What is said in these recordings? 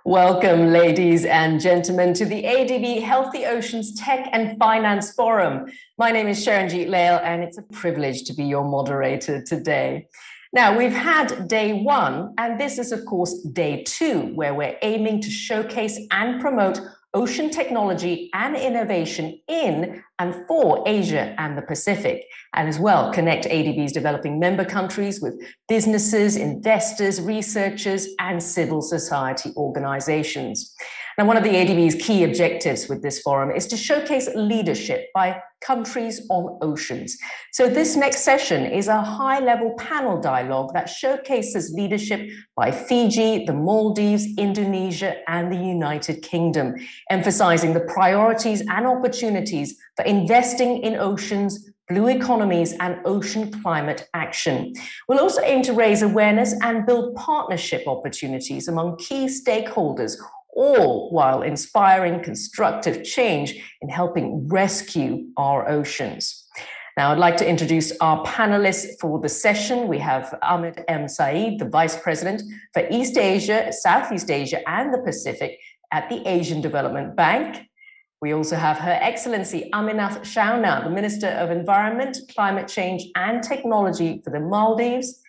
Welcome, ladies and gentlemen, to the ADB Healthy Oceans Tech and Finance Forum. My name is Sharanjit Lail, and it's a privilege to be your moderator today. Now, we've had day one, and this is, of course, day two, where we're aiming to showcase and promote ocean technology and innovation in and for Asia and the Pacific, and as well connect ADB's developing member countries with businesses, investors, researchers, and civil society organizations. Now, one of the ADB's key objectives with this forum is to showcase leadership by countries on oceans. So this next session is a high-level panel dialogue that showcases leadership by Fiji, the Maldives, Indonesia, and the United Kingdom, emphasizing the priorities and opportunities for investing in oceans, blue economies, and ocean climate action. We'll also aim to raise awareness and build partnership opportunities among key stakeholders, all while inspiring constructive change in helping rescue our oceans. Now, I'd like to introduce our panelists for the session. We have Ahmed Saeed, the Vice President for East Asia, Southeast Asia, and the Pacific at the Asian Development Bank. We also have Her Excellency Aminath Shauna, the Minister of Environment, Climate Change and Technology for the Maldives.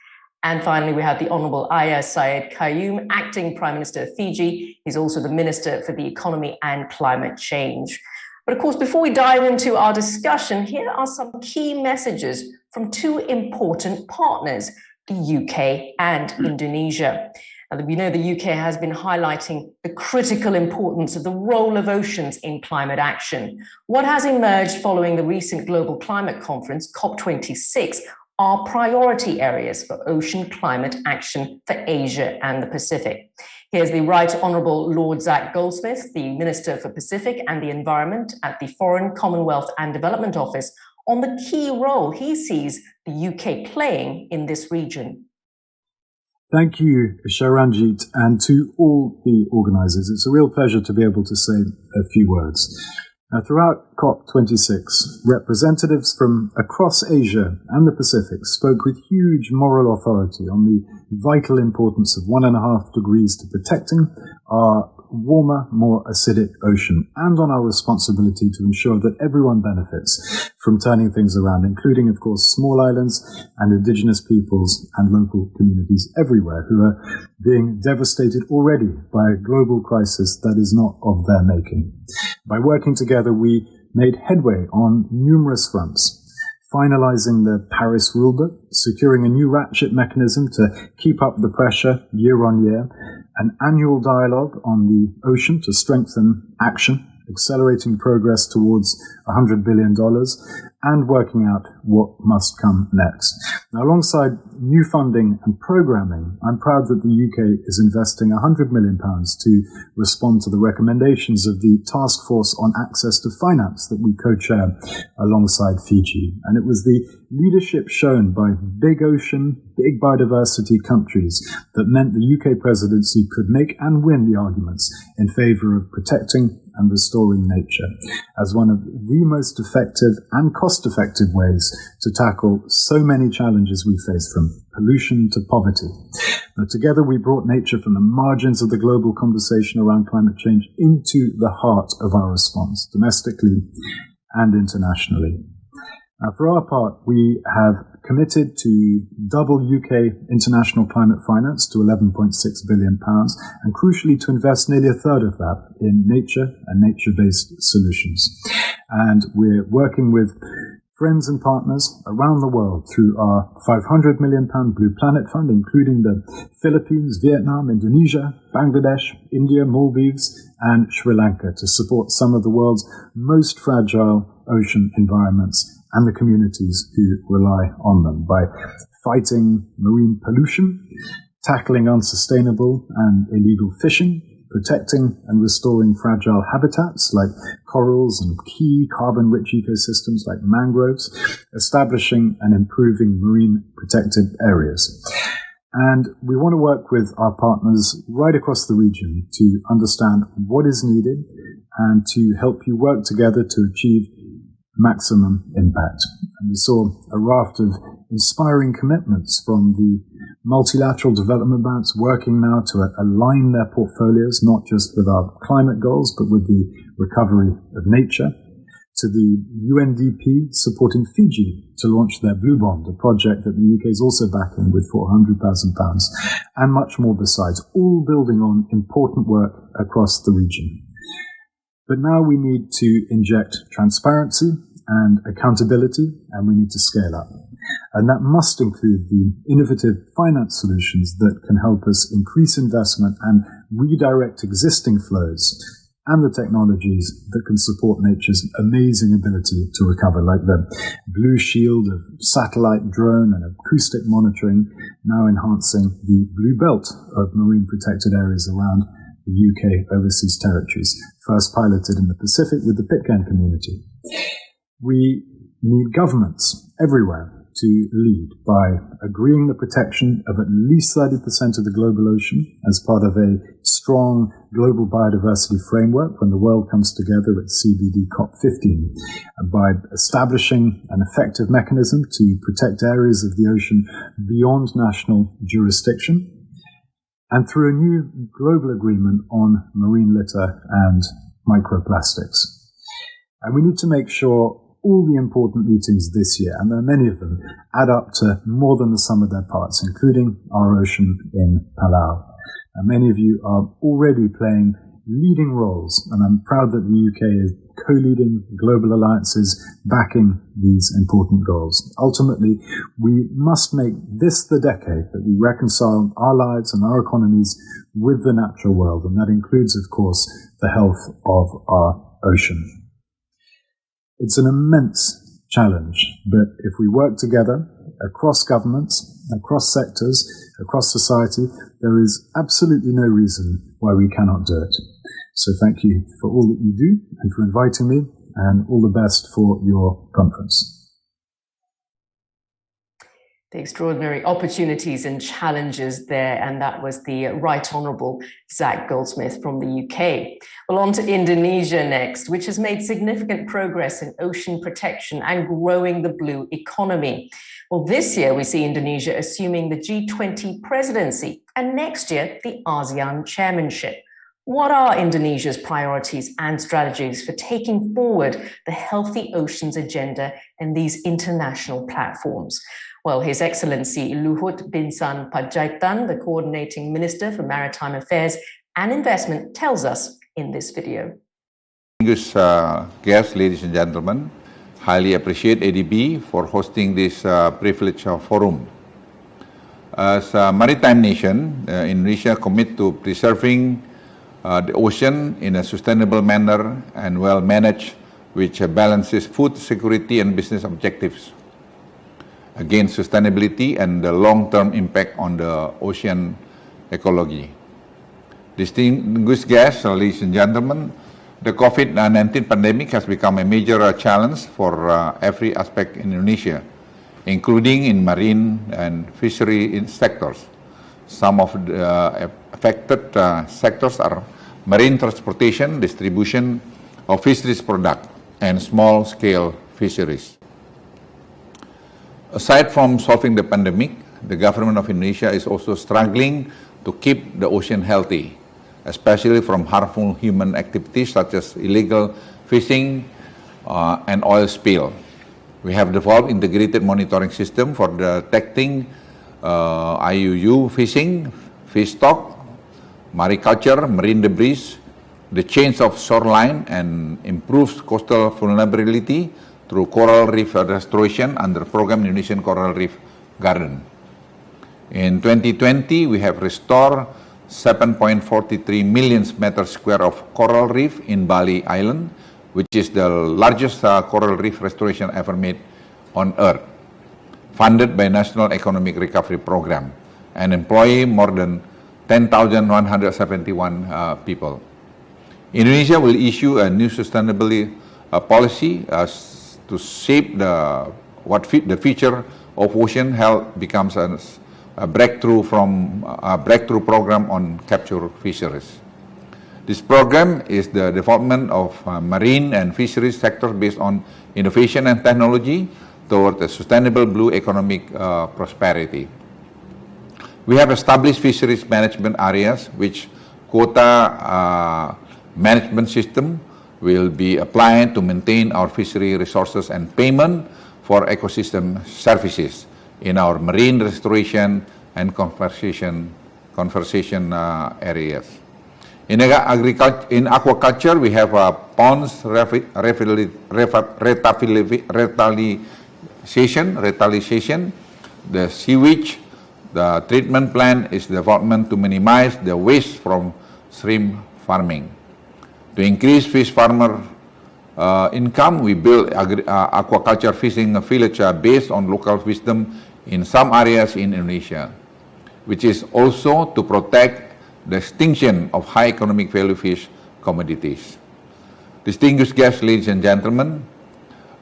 And finally, we have the Honorable Aya Syed Qayyum, Acting Prime Minister of Fiji. He's also the Minister for the Economy and Climate Change. But of course, before we dive into our discussion, here are some key messages from two important partners, the UK and Indonesia. Now, we know the UK has been highlighting the critical importance of the role of oceans in climate action. What has emerged following the recent Global Climate Conference, COP26, are priority areas for ocean climate action for Asia and the Pacific. Here's the Right Honourable Lord Zach Goldsmith, the Minister for Pacific and the Environment at the Foreign, Commonwealth and Development Office, on the key role he sees the UK playing in this region. Thank you, Sharanjit, and to all the organisers. It's a real pleasure to be able to say a few words. Throughout COP26, representatives from across Asia and the Pacific spoke with huge moral authority on the vital importance of 1.5 degrees to protecting our warmer, more acidic ocean, and on our responsibility to ensure that everyone benefits from turning things around, including, of course, small islands and indigenous peoples and local communities everywhere who are being devastated already by a global crisis that is not of their making. By working together, we made headway on numerous fronts, finalizing the Paris rulebook, securing a new ratchet mechanism to keep up the pressure year on year, an annual dialogue on the ocean to strengthen action, accelerating progress towards $100 billion, and working out what must come next. Now, alongside new funding and programming, I'm proud that the UK is investing £100 million to respond to the recommendations of the Task Force on Access to Finance that we co-chair alongside Fiji. And it was the leadership shown by big ocean, big biodiversity countries that meant the UK presidency could make and win the arguments in favour of protecting and restoring nature as one of the most effective and cost-effective ways to tackle so many challenges we face, from pollution to poverty. Now, together we brought nature from the margins of the global conversation around climate change into the heart of our response, domestically and internationally. Now, for our part, we have committed to double UK international climate finance to £11.6 billion, and crucially to invest nearly a third of that in nature and nature-based solutions. And we're working with friends and partners around the world through our £500 million Blue Planet Fund, including the Philippines, Vietnam, Indonesia, Bangladesh, India, Maldives, and Sri Lanka, to support some of the world's most fragile ocean environments and the communities who rely on them by fighting marine pollution, tackling unsustainable and illegal fishing, protecting and restoring fragile habitats like corals and key carbon-rich ecosystems like mangroves, establishing and improving marine protected areas. And we want to work with our partners right across the region to understand what is needed and to help you work together to achieve maximum impact. And we saw a raft of inspiring commitments from the multilateral development banks working now to align their portfolios, not just with our climate goals, but with the recovery of nature, to the UNDP supporting Fiji to launch their Blue Bond, a project that the UK is also backing with £400,000, and much more besides, all building on important work across the region. But now we need to inject transparency and accountability, and we need to scale up. And that must include the innovative finance solutions that can help us increase investment and redirect existing flows, and the technologies that can support nature's amazing ability to recover, like the Blue Shield of satellite, drone and acoustic monitoring, now enhancing the Blue Belt of marine protected areas around the UK overseas territories, first piloted in the Pacific with the Pitcairn community. We need governments everywhere to lead by agreeing the protection of at least 30% of the global ocean as part of a strong global biodiversity framework when the world comes together at CBD COP15, and by establishing an effective mechanism to protect areas of the ocean beyond national jurisdiction, and through a new global agreement on marine litter and microplastics. And we need to make sure all the important meetings this year, and there are many of them, add up to more than the sum of their parts, including our ocean in Palau. And many of you are already playing leading roles, and I'm proud that the UK is co-leading global alliances backing these important goals. Ultimately, we must make this the decade that we reconcile our lives and our economies with the natural world, and that includes, of course, the health of our ocean. It's an immense challenge, but if we work together across governments, across sectors, across society, there is absolutely no reason why we cannot do it. So thank you for all that you do and for inviting me, and all the best for your conference. The extraordinary opportunities and challenges there, and that was the Right Honourable Zach Goldsmith from the UK. Well, on to Indonesia next, which has made significant progress in ocean protection and growing the blue economy. Well, this year we see Indonesia assuming the G20 presidency, and next year the ASEAN chairmanship. What are Indonesia's priorities and strategies for taking forward the healthy oceans agenda in these international platforms? Well, His Excellency Luhut Binsar Panjaitan, the Coordinating Minister for Maritime Affairs and Investment, tells us in this video. Distinguished guests, ladies and gentlemen, highly appreciate ADB for hosting this privileged forum. As a maritime nation, Indonesia commits to preserving the ocean in a sustainable manner and well managed, which balances food security and business objectives against sustainability and the long-term impact on the ocean ecology. Distinguished guests, ladies and gentlemen, the COVID-19 pandemic has become a major challenge for every aspect in Indonesia, including in marine and fishery sectors. Some of the affected sectors are marine transportation, distribution of fisheries product, and small-scale fisheries. Aside from solving the pandemic, the government of Indonesia is also struggling to keep the ocean healthy, especially from harmful human activities such as illegal fishing and oil spill. We have developed integrated monitoring system for detecting IUU fishing, fish stock, mariculture, marine debris, the change of shoreline, and improves coastal vulnerability through coral reef restoration under program Indonesian Coral Reef Garden. In 2020, we have restored 7.43 million meters square of coral reef in Bali Island, which is the largest coral reef restoration ever made on Earth, funded by National Economic Recovery Program, and employ more than 10,171 people. Indonesia will issue a new sustainability policy to shape the future of ocean health becomes a breakthrough program on capture fisheries. This program is the development of marine and fisheries sectors based on innovation and technology toward a sustainable blue economic prosperity. We have established fisheries management areas, which quota management system will be applied to maintain our fishery resources and payment for ecosystem services in our marine restoration and conservation areas. In aquaculture, we have ponds retaliation, the sewage, the treatment plant is development to minimize the waste from shrimp farming. To increase fish farmer income, we build aquaculture fishing village based on local wisdom in some areas in Indonesia, which is also to protect the extinction of high economic value fish commodities. Distinguished guests, ladies and gentlemen,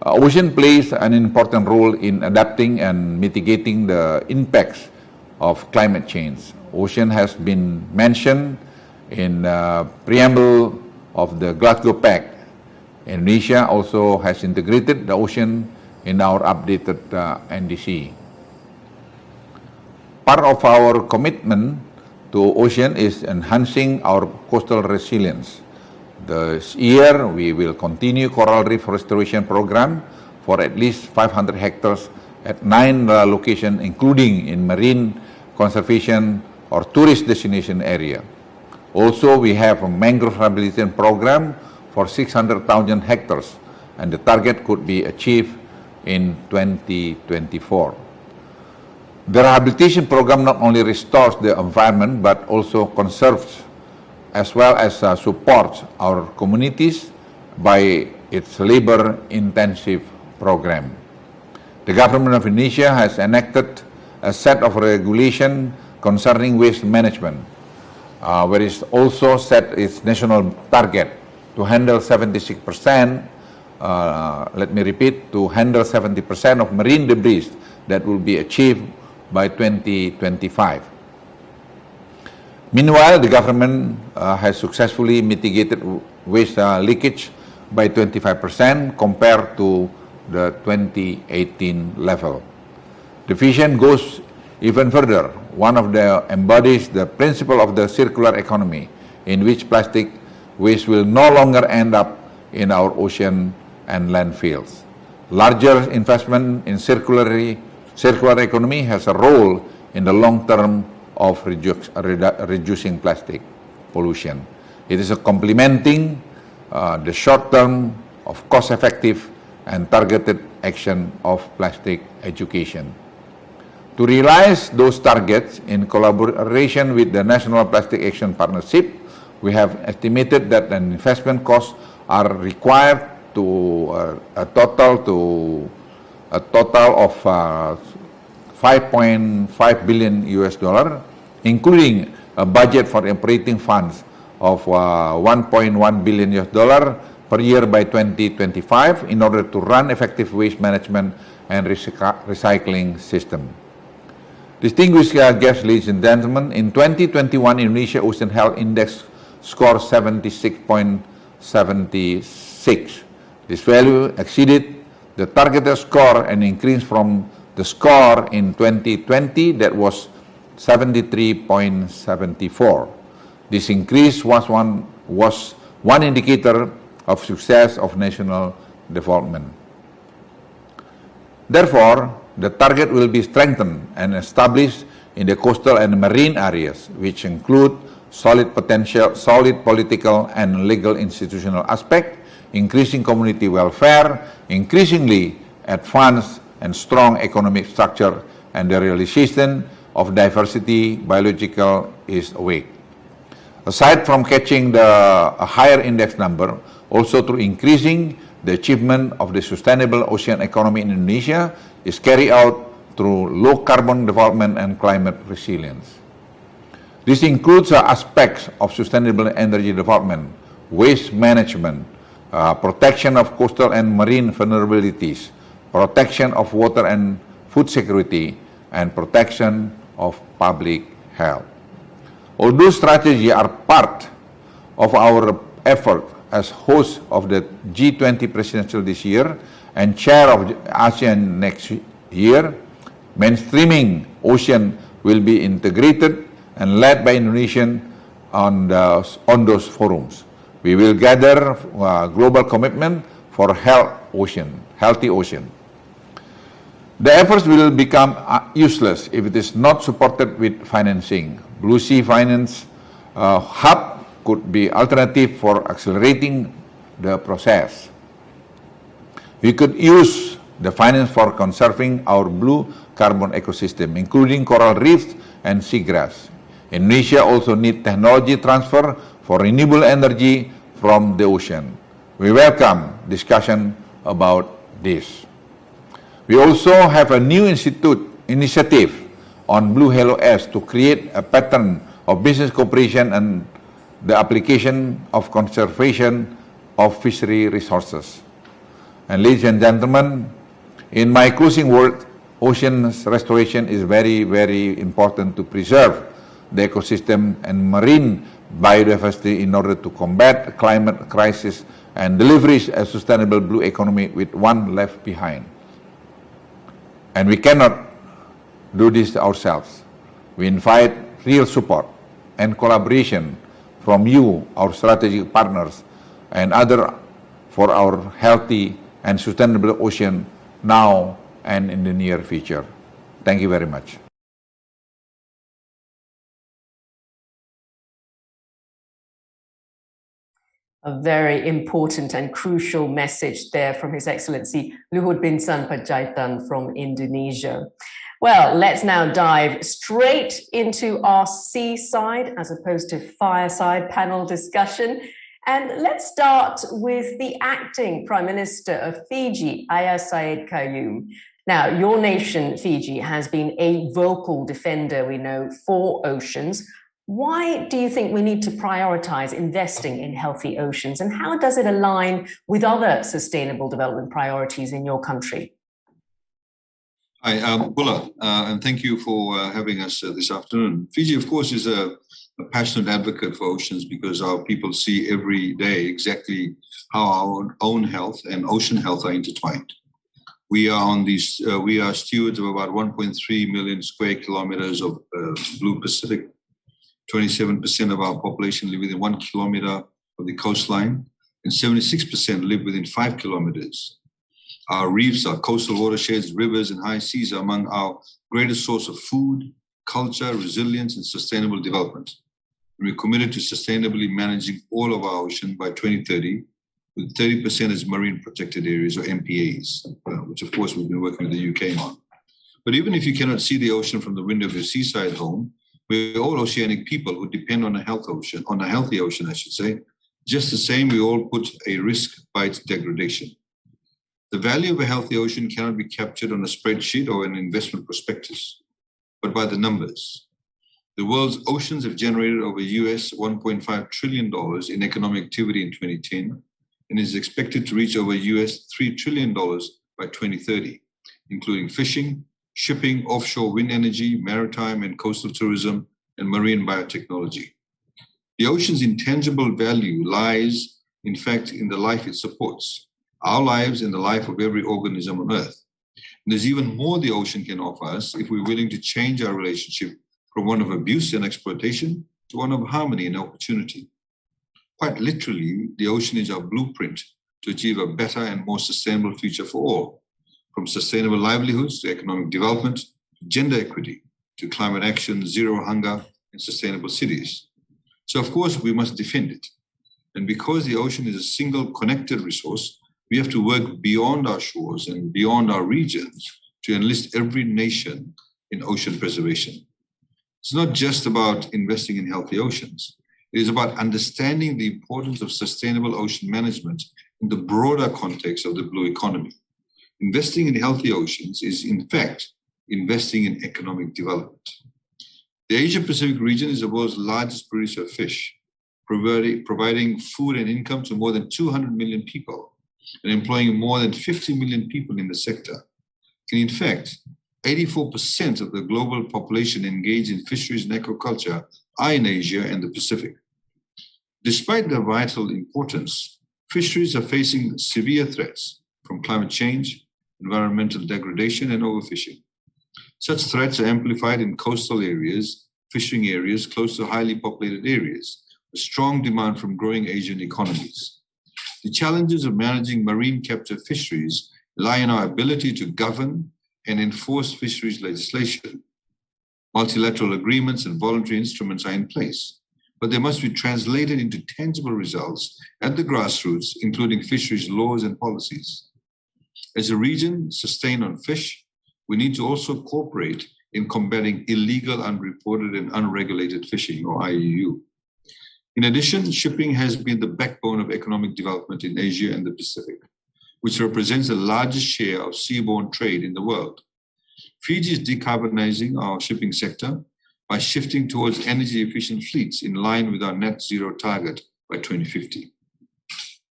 ocean plays an important role in adapting and mitigating the impacts of climate change. Ocean has been mentioned in preamble of the Glasgow Pact. Indonesia also has integrated the ocean in our updated NDC. Part of our commitment to ocean is enhancing our coastal resilience. This year, we will continue coral reef restoration program for at least 500 hectares at 9 locations, including in marine conservation or tourist destination area. Also, we have a mangrove rehabilitation program for 600,000 hectares, and the target could be achieved in 2024. The rehabilitation program not only restores the environment, but also conserves as well as supports our communities by its labor-intensive program. The government of Indonesia has enacted a set of regulations concerning waste management, where it also set its national target to handle 76%, let me repeat, to handle 70% of marine debris that will be achieved by 2025. Meanwhile, the government has successfully mitigated waste leakage by 25% compared to the 2018 level. The vision goes even further. One of them embodies the principle of the circular economy, in which plastic waste will no longer end up in our ocean and landfills. Larger investment in circular economy has a role in the long term of reducing plastic pollution. It is a complementing the short term of cost-effective and targeted action of plastic education. To realize those targets, in collaboration with the National Plastic Action Partnership, we have estimated that the investment costs are required to a total of 5.5 billion US dollar, including a budget for operating funds of 1.1 billion US dollar per year by 2025 in order to run effective waste management and recycling system. Distinguished guests, ladies and gentlemen, in 2021, Indonesia Ocean Health Index scored 76.76. This value exceeded the targeted score and increased from the score in 2020 that was 73.74. This increase was one indicator of success of national development. Therefore, the target will be strengthened and established in the coastal and marine areas, which include solid political and legal institutional aspect, increasing community welfare, increasingly advanced and strong economic structure, and the realization of diversity biological is awake. Aside from catching a higher index number, also through increasing the achievement of the sustainable ocean economy in Indonesia is carried out through low carbon development and climate resilience. This includes aspects of sustainable energy development, waste management, protection of coastal and marine vulnerabilities, protection of water and food security, and protection of public health. All those strategies are part of our effort as host of the G20 presidential this year and chair of ASEAN next year, mainstreaming ocean will be integrated and led by Indonesian on those forums. We will gather global commitment for healthy ocean. The efforts will become useless if it is not supported with financing. Blue Sea Finance Hub could be alternative for accelerating the process. We could use the finance for conserving our blue carbon ecosystem, including coral reefs and seagrass. Indonesia also needs technology transfer for renewable energy from the ocean. We welcome discussion about this. We also have a new initiative on Blue Halo S to create a pattern of business cooperation and the application of conservation of fishery resources. And ladies and gentlemen, in my closing word, ocean restoration is very, very important to preserve the ecosystem and marine biodiversity in order to combat climate crisis and deliver a sustainable blue economy with one left behind. And we cannot do this ourselves. We invite real support and collaboration from you, our strategic partners, and other for our healthy and sustainable ocean now and in the near future. Thank you very much. A very important and crucial message there from His Excellency Luhut Binsar Panjaitan from Indonesia. Well, let's now dive straight into our seaside as opposed to fireside panel discussion. And let's start with the acting Prime Minister of Fiji, Ayah Saeed Qayyum. Now, your nation, Fiji, has been a vocal defender, we know, for oceans. Why do you think we need to prioritize investing in healthy oceans, and how does it align with other sustainable development priorities in your country? Hi, Bula, and thank you for having us this afternoon. Fiji, of course, is a passionate advocate for oceans because our people see every day exactly how our own health and ocean health are intertwined. We are stewards of about 1.3 million square kilometers of blue Pacific. 27% of our population live within 1 kilometer of the coastline, and 76% live within 5 kilometers. Our reefs, our coastal watersheds, rivers, and high seas are among our greatest source of food, culture, resilience, and sustainable development. We're committed to sustainably managing all of our ocean by 2030, with 30% as marine protected areas, or MPAs, which of course we've been working with the UK on. But even if you cannot see the ocean from the window of your seaside home, we're all oceanic people who depend on a healthy ocean, I should say. Just the same, we all put a risk by its degradation. The value of a healthy ocean cannot be captured on a spreadsheet or an investment prospectus, but by the numbers. The world's oceans have generated over US $1.5 trillion in economic activity in 2010, and is expected to reach over US $3 trillion by 2030, including fishing, shipping, offshore wind energy, maritime and coastal tourism, and marine biotechnology. The ocean's intangible value lies, in fact, in the life it supports, our lives and the life of every organism on Earth. And there's even more the ocean can offer us if we're willing to change our relationship from one of abuse and exploitation to one of harmony and opportunity. Quite literally, the ocean is our blueprint to achieve a better and more sustainable future for all, from sustainable livelihoods to economic development, to gender equity, to climate action, zero hunger, and sustainable cities. So of course, we must defend it. And because the ocean is a single connected resource, we have to work beyond our shores and beyond our regions to enlist every nation in ocean preservation. It's not just about investing in healthy oceans. It is about understanding the importance of sustainable ocean management in the broader context of the blue economy. Investing in healthy oceans is, in fact, investing in economic development. The Asia-Pacific region is the world's largest producer of fish, providing food and income to more than 200 million people and employing more than 50 million people in the sector. And in fact, 84% of the global population engaged in fisheries and aquaculture are in Asia and the Pacific. Despite their vital importance, fisheries are facing severe threats from climate change, environmental degradation, and overfishing. Such threats are amplified in coastal areas, fishing areas close to highly populated areas, a strong demand from growing Asian economies. The challenges of managing marine captive fisheries lie in our ability to govern and enforce fisheries legislation. Multilateral agreements and voluntary instruments are in place, but they must be translated into tangible results at the grassroots, including fisheries laws and policies. As a region sustained on fish, we need to also cooperate in combating illegal, unreported, and unregulated fishing, or IUU. In addition, shipping has been the backbone of economic development in Asia and the Pacific, which represents the largest share of seaborne trade in the world. Fiji is decarbonizing our shipping sector by shifting towards energy-efficient fleets in line with our net zero target by 2050.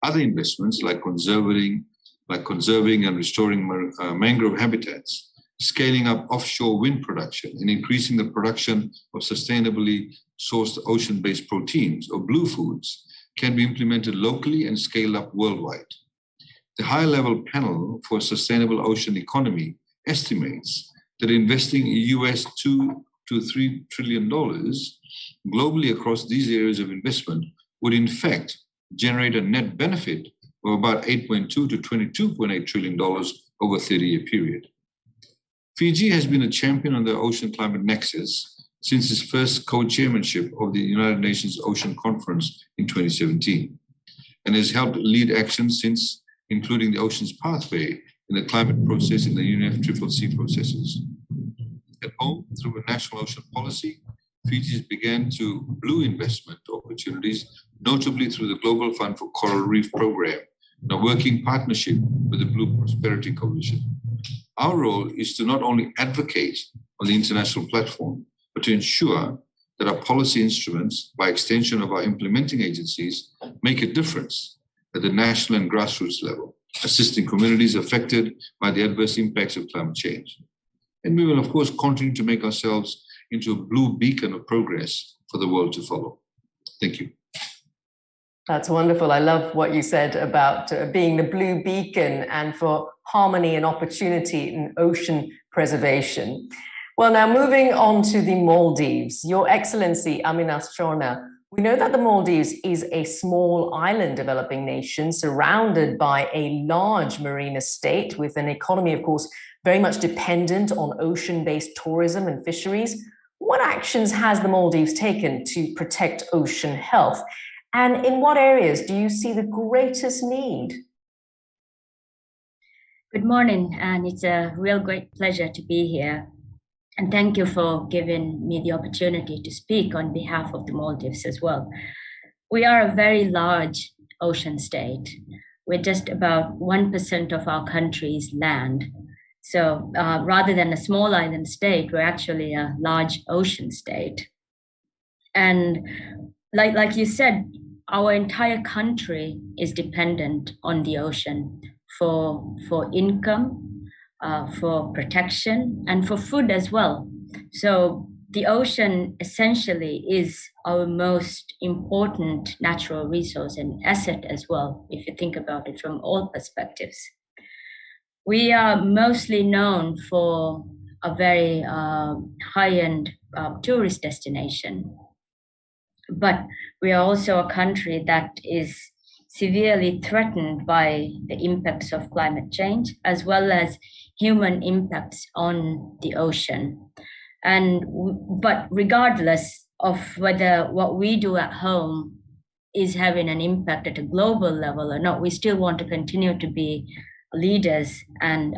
Other investments like conserving and restoring mangrove habitats, scaling up offshore wind production, and increasing the production of sustainably sourced ocean-based proteins or blue foods can be implemented locally and scaled up worldwide. The high-level panel for a sustainable ocean economy estimates that investing US $2 to $3 trillion globally across these areas of investment would in fact generate a net benefit of about $8.2 to $22.8 trillion over a 30-year period. Fiji has been a champion on the Ocean Climate Nexus since its first co-chairmanship of the United Nations Ocean Conference in 2017, and has helped lead action since, including the Ocean's Pathway in the climate process in the UNFCCC processes. At home, through a national ocean policy, Fiji began to blue investment opportunities, notably through the Global Fund for Coral Reef Program, and a working partnership with the Blue Prosperity Coalition. Our role is to not only advocate on the international platform, but to ensure that our policy instruments, by extension of our implementing agencies, make a difference at the national and grassroots level, assisting communities affected by the adverse impacts of climate change. And we will, of course, continue to make ourselves into a blue beacon of progress for the world to follow. Thank you. That's wonderful. I love what you said about being the blue beacon and for harmony and opportunity in ocean preservation. Well, now moving on to the Maldives. Your Excellency, Aminashona, we know that the Maldives is a small island developing nation surrounded by a large marine estate with an economy, of course, very much dependent on ocean-based tourism and fisheries. What actions has the Maldives taken to protect ocean health? And in what areas do you see the greatest need? Good morning, and it's a real great pleasure to be here. And thank you for giving me the opportunity to speak on behalf of the Maldives as well. We are a very large ocean state. We're just about 1% of our country's land. So rather than a small island state, we're actually a large ocean state. And like you said, our entire country is dependent on the ocean for income, for protection, and for food as well. So the ocean essentially is our most important natural resource and asset as well, if you think about it from all perspectives. We are mostly known for a very high-end tourist destination, but we are also a country that is severely threatened by the impacts of climate change, as well as human impacts on the ocean. But regardless of whether what we do at home is having an impact at a global level or not, we still want to continue to be leaders and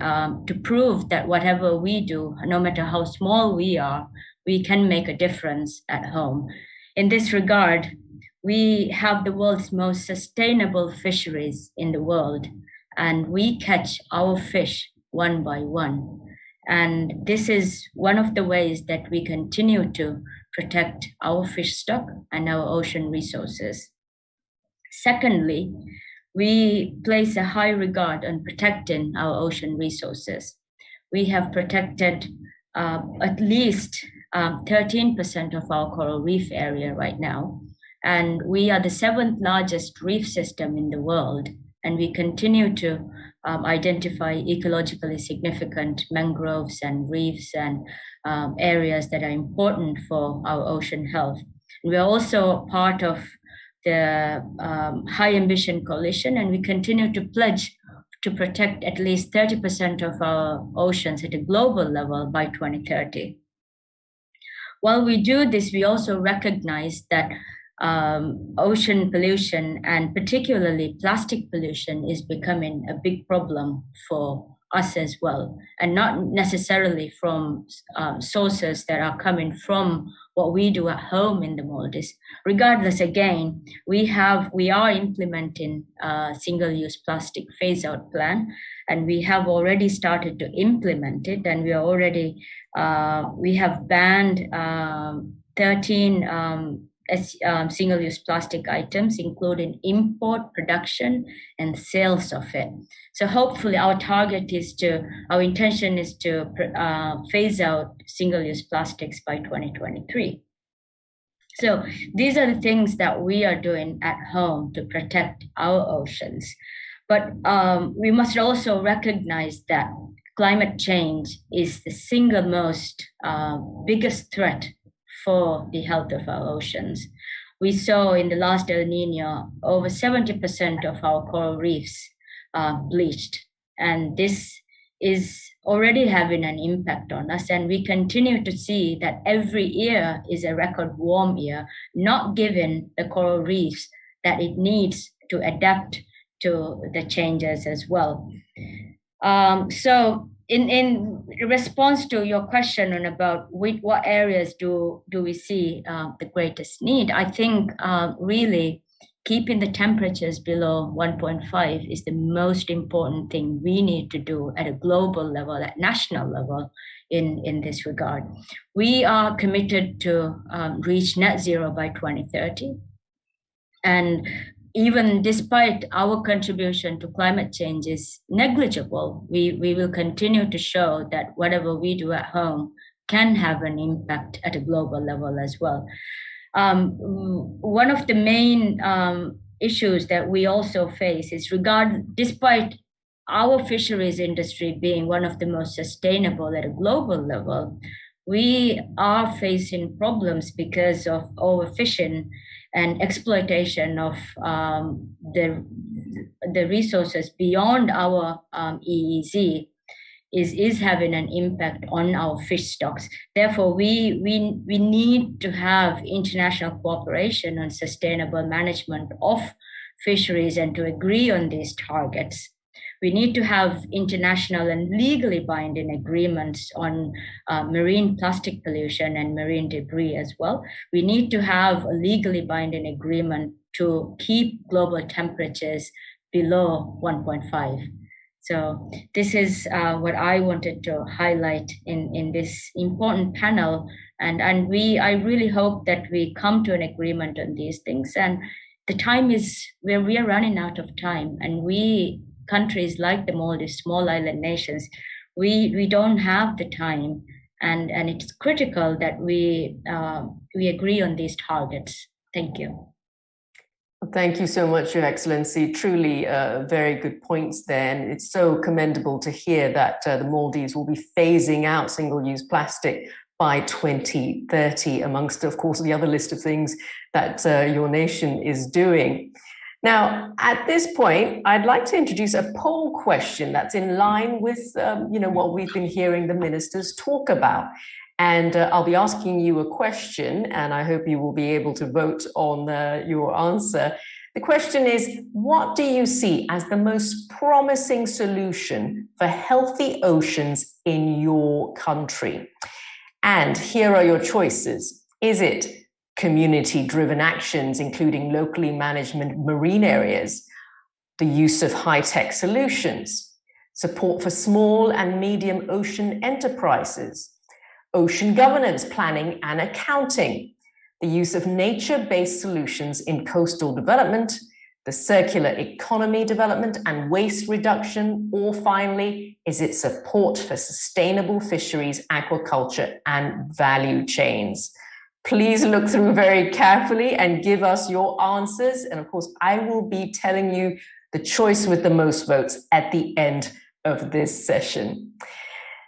to prove that whatever we do, no matter how small we are, we can make a difference at home. In this regard, we have the world's most sustainable fisheries in the world, and we catch our fish one by one. And this is one of the ways that we continue to protect our fish stock and our ocean resources. Secondly, we place a high regard on protecting our ocean resources. We have protected at least 13% of our coral reef area right now. And we are the 7th largest reef system in the world. And we continue to identify ecologically significant mangroves and reefs and areas that are important for our ocean health. We are also part of the High Ambition Coalition, and we continue to pledge to protect at least 30% of our oceans at a global level by 2030. While we do this, we also recognize that ocean pollution, and particularly plastic pollution, is becoming a big problem for us as well, and not necessarily from sources that are coming from what we do at home in the Maldives. Regardless, again, we are implementing a single-use plastic phase-out plan, and we have already started to implement it, and we have banned 13 single-use plastic items, including import, production, and sales of it. So hopefully our intention is to phase out single-use plastics by 2023. So these are the things that we are doing at home to protect our oceans. But we must also recognize that climate change is the single most biggest threat for the health of our oceans. We saw in the last El Nino, over 70% of our coral reefs bleached, and this is already having an impact on us. And we continue to see that every year is a record warm year, not giving the coral reefs that it needs to adapt to the changes as well. So in response to your question on about what areas do we see the greatest need, I think really keeping the temperatures below 1.5 is the most important thing we need to do at a global level, at national level, in this regard. We are committed to reach net zero by 2030. And even despite our contribution to climate change is negligible, we will continue to show that whatever we do at home can have an impact at a global level as well. One of the main issues that we also face is despite our fisheries industry being one of the most sustainable at a global level, we are facing problems because of overfishing and exploitation of the resources beyond our EEZ is having an impact on our fish stocks. Therefore, we need to have international cooperation on sustainable management of fisheries and to agree on these targets. We need to have international and legally binding agreements on marine plastic pollution and marine debris as well. We need to have a legally binding agreement to keep global temperatures below 1.5. So this is what I wanted to highlight in this important panel. And I really hope that we come to an agreement on these things. And the time is where we are running out of time, and countries like the Maldives, small island nations, we don't have the time, and it's critical that we agree on these targets. Thank you. Thank you so much, Your Excellency. Truly very good points there. And it's so commendable to hear that the Maldives will be phasing out single-use plastic by 2030, amongst, of course, the other list of things that your nation is doing. Now, at this point, I'd like to introduce a poll question that's in line with what we've been hearing the ministers talk about. And I'll be asking you a question, and I hope you will be able to vote on your answer. The question is, what do you see as the most promising solution for healthy oceans in your country? And here are your choices. Is it community-driven actions, including locally managed marine areas, the use of high-tech solutions, support for small and medium ocean enterprises, ocean governance, planning and accounting, the use of nature-based solutions in coastal development, the circular economy development and waste reduction, or finally, is it support for sustainable fisheries, aquaculture and value chains? Please look through very carefully and give us your answers. And of course, I will be telling you the choice with the most votes at the end of this session.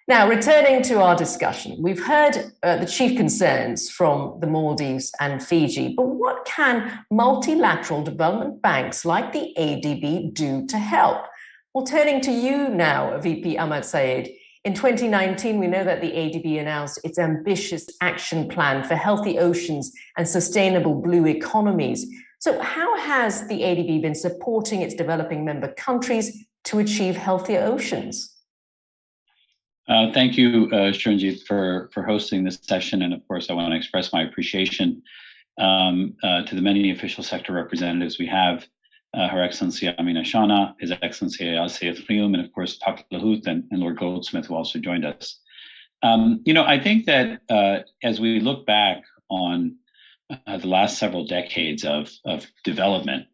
Now, returning to our discussion, we've heard the chief concerns from the Maldives and Fiji, but what can multilateral development banks like the ADB do to help? Well, turning to you now, VP Ahmed Saeed. In 2019, we know that the ADB announced its ambitious action plan for healthy oceans and sustainable blue economies. So how has the ADB been supporting its developing member countries to achieve healthier oceans? Thank you, Sharanjit, for hosting this session. And of course, I want to express my appreciation to the many official sector representatives we have, Her Excellency Amina Shana, His Excellency Al-Sayed Khayum, and of course, Pak Lahut and Lord Goldsmith, who also joined us. I think that as we look back on the last several decades of development,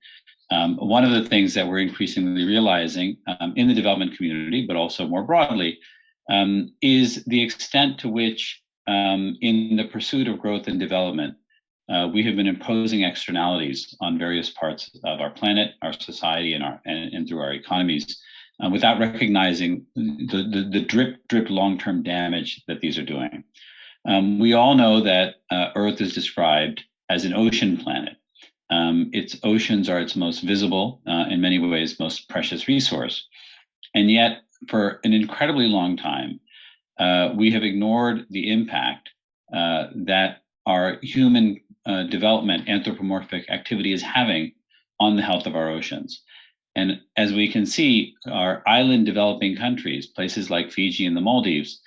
one of the things that we're increasingly realizing in the development community, but also more broadly, is the extent to which, in the pursuit of growth and development, we have been imposing externalities on various parts of our planet, our society, and through our economies, without recognizing the drip long-term damage that these are doing. We all know that Earth is described as an ocean planet. Its oceans are its most visible, in many ways, most precious resource. And yet, for an incredibly long time, we have ignored the impact that our human development, anthropomorphic activity is having on the health of our oceans. And as we can see, our island developing countries, places like Fiji and the Maldives,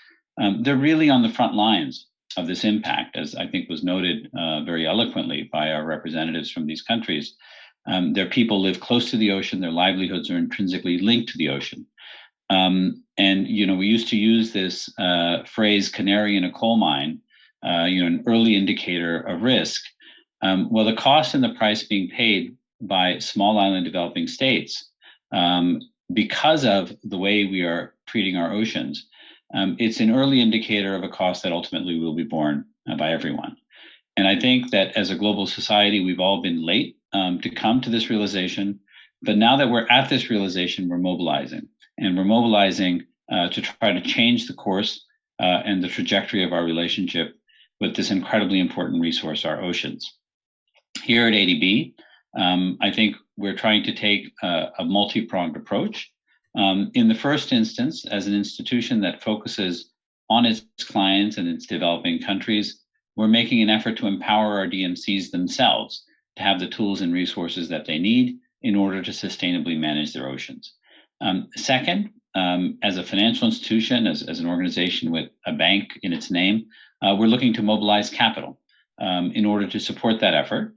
they're really on the front lines of this impact, as I think was noted very eloquently by our representatives from these countries. Their people live close to the ocean, their livelihoods are intrinsically linked to the ocean. We used to use this phrase, canary in a coal mine, an early indicator of risk. Well, the cost and the price being paid by small island developing states because of the way we are treating our oceans, it's an early indicator of a cost that ultimately will be borne by everyone. And I think that as a global society, we've all been late to come to this realization. But now that we're at this realization, we're mobilizing. And we're mobilizing to try to change the course and the trajectory of our relationship with this incredibly important resource, our oceans. Here at ADB, I think we're trying to take a multi-pronged approach. In the first instance, as an institution that focuses on its clients and its developing countries, we're making an effort to empower our DMCs themselves to have the tools and resources that they need in order to sustainably manage their oceans. Second, as a financial institution, as an organization with a bank in its name, we're looking to mobilize capital in order to support that effort.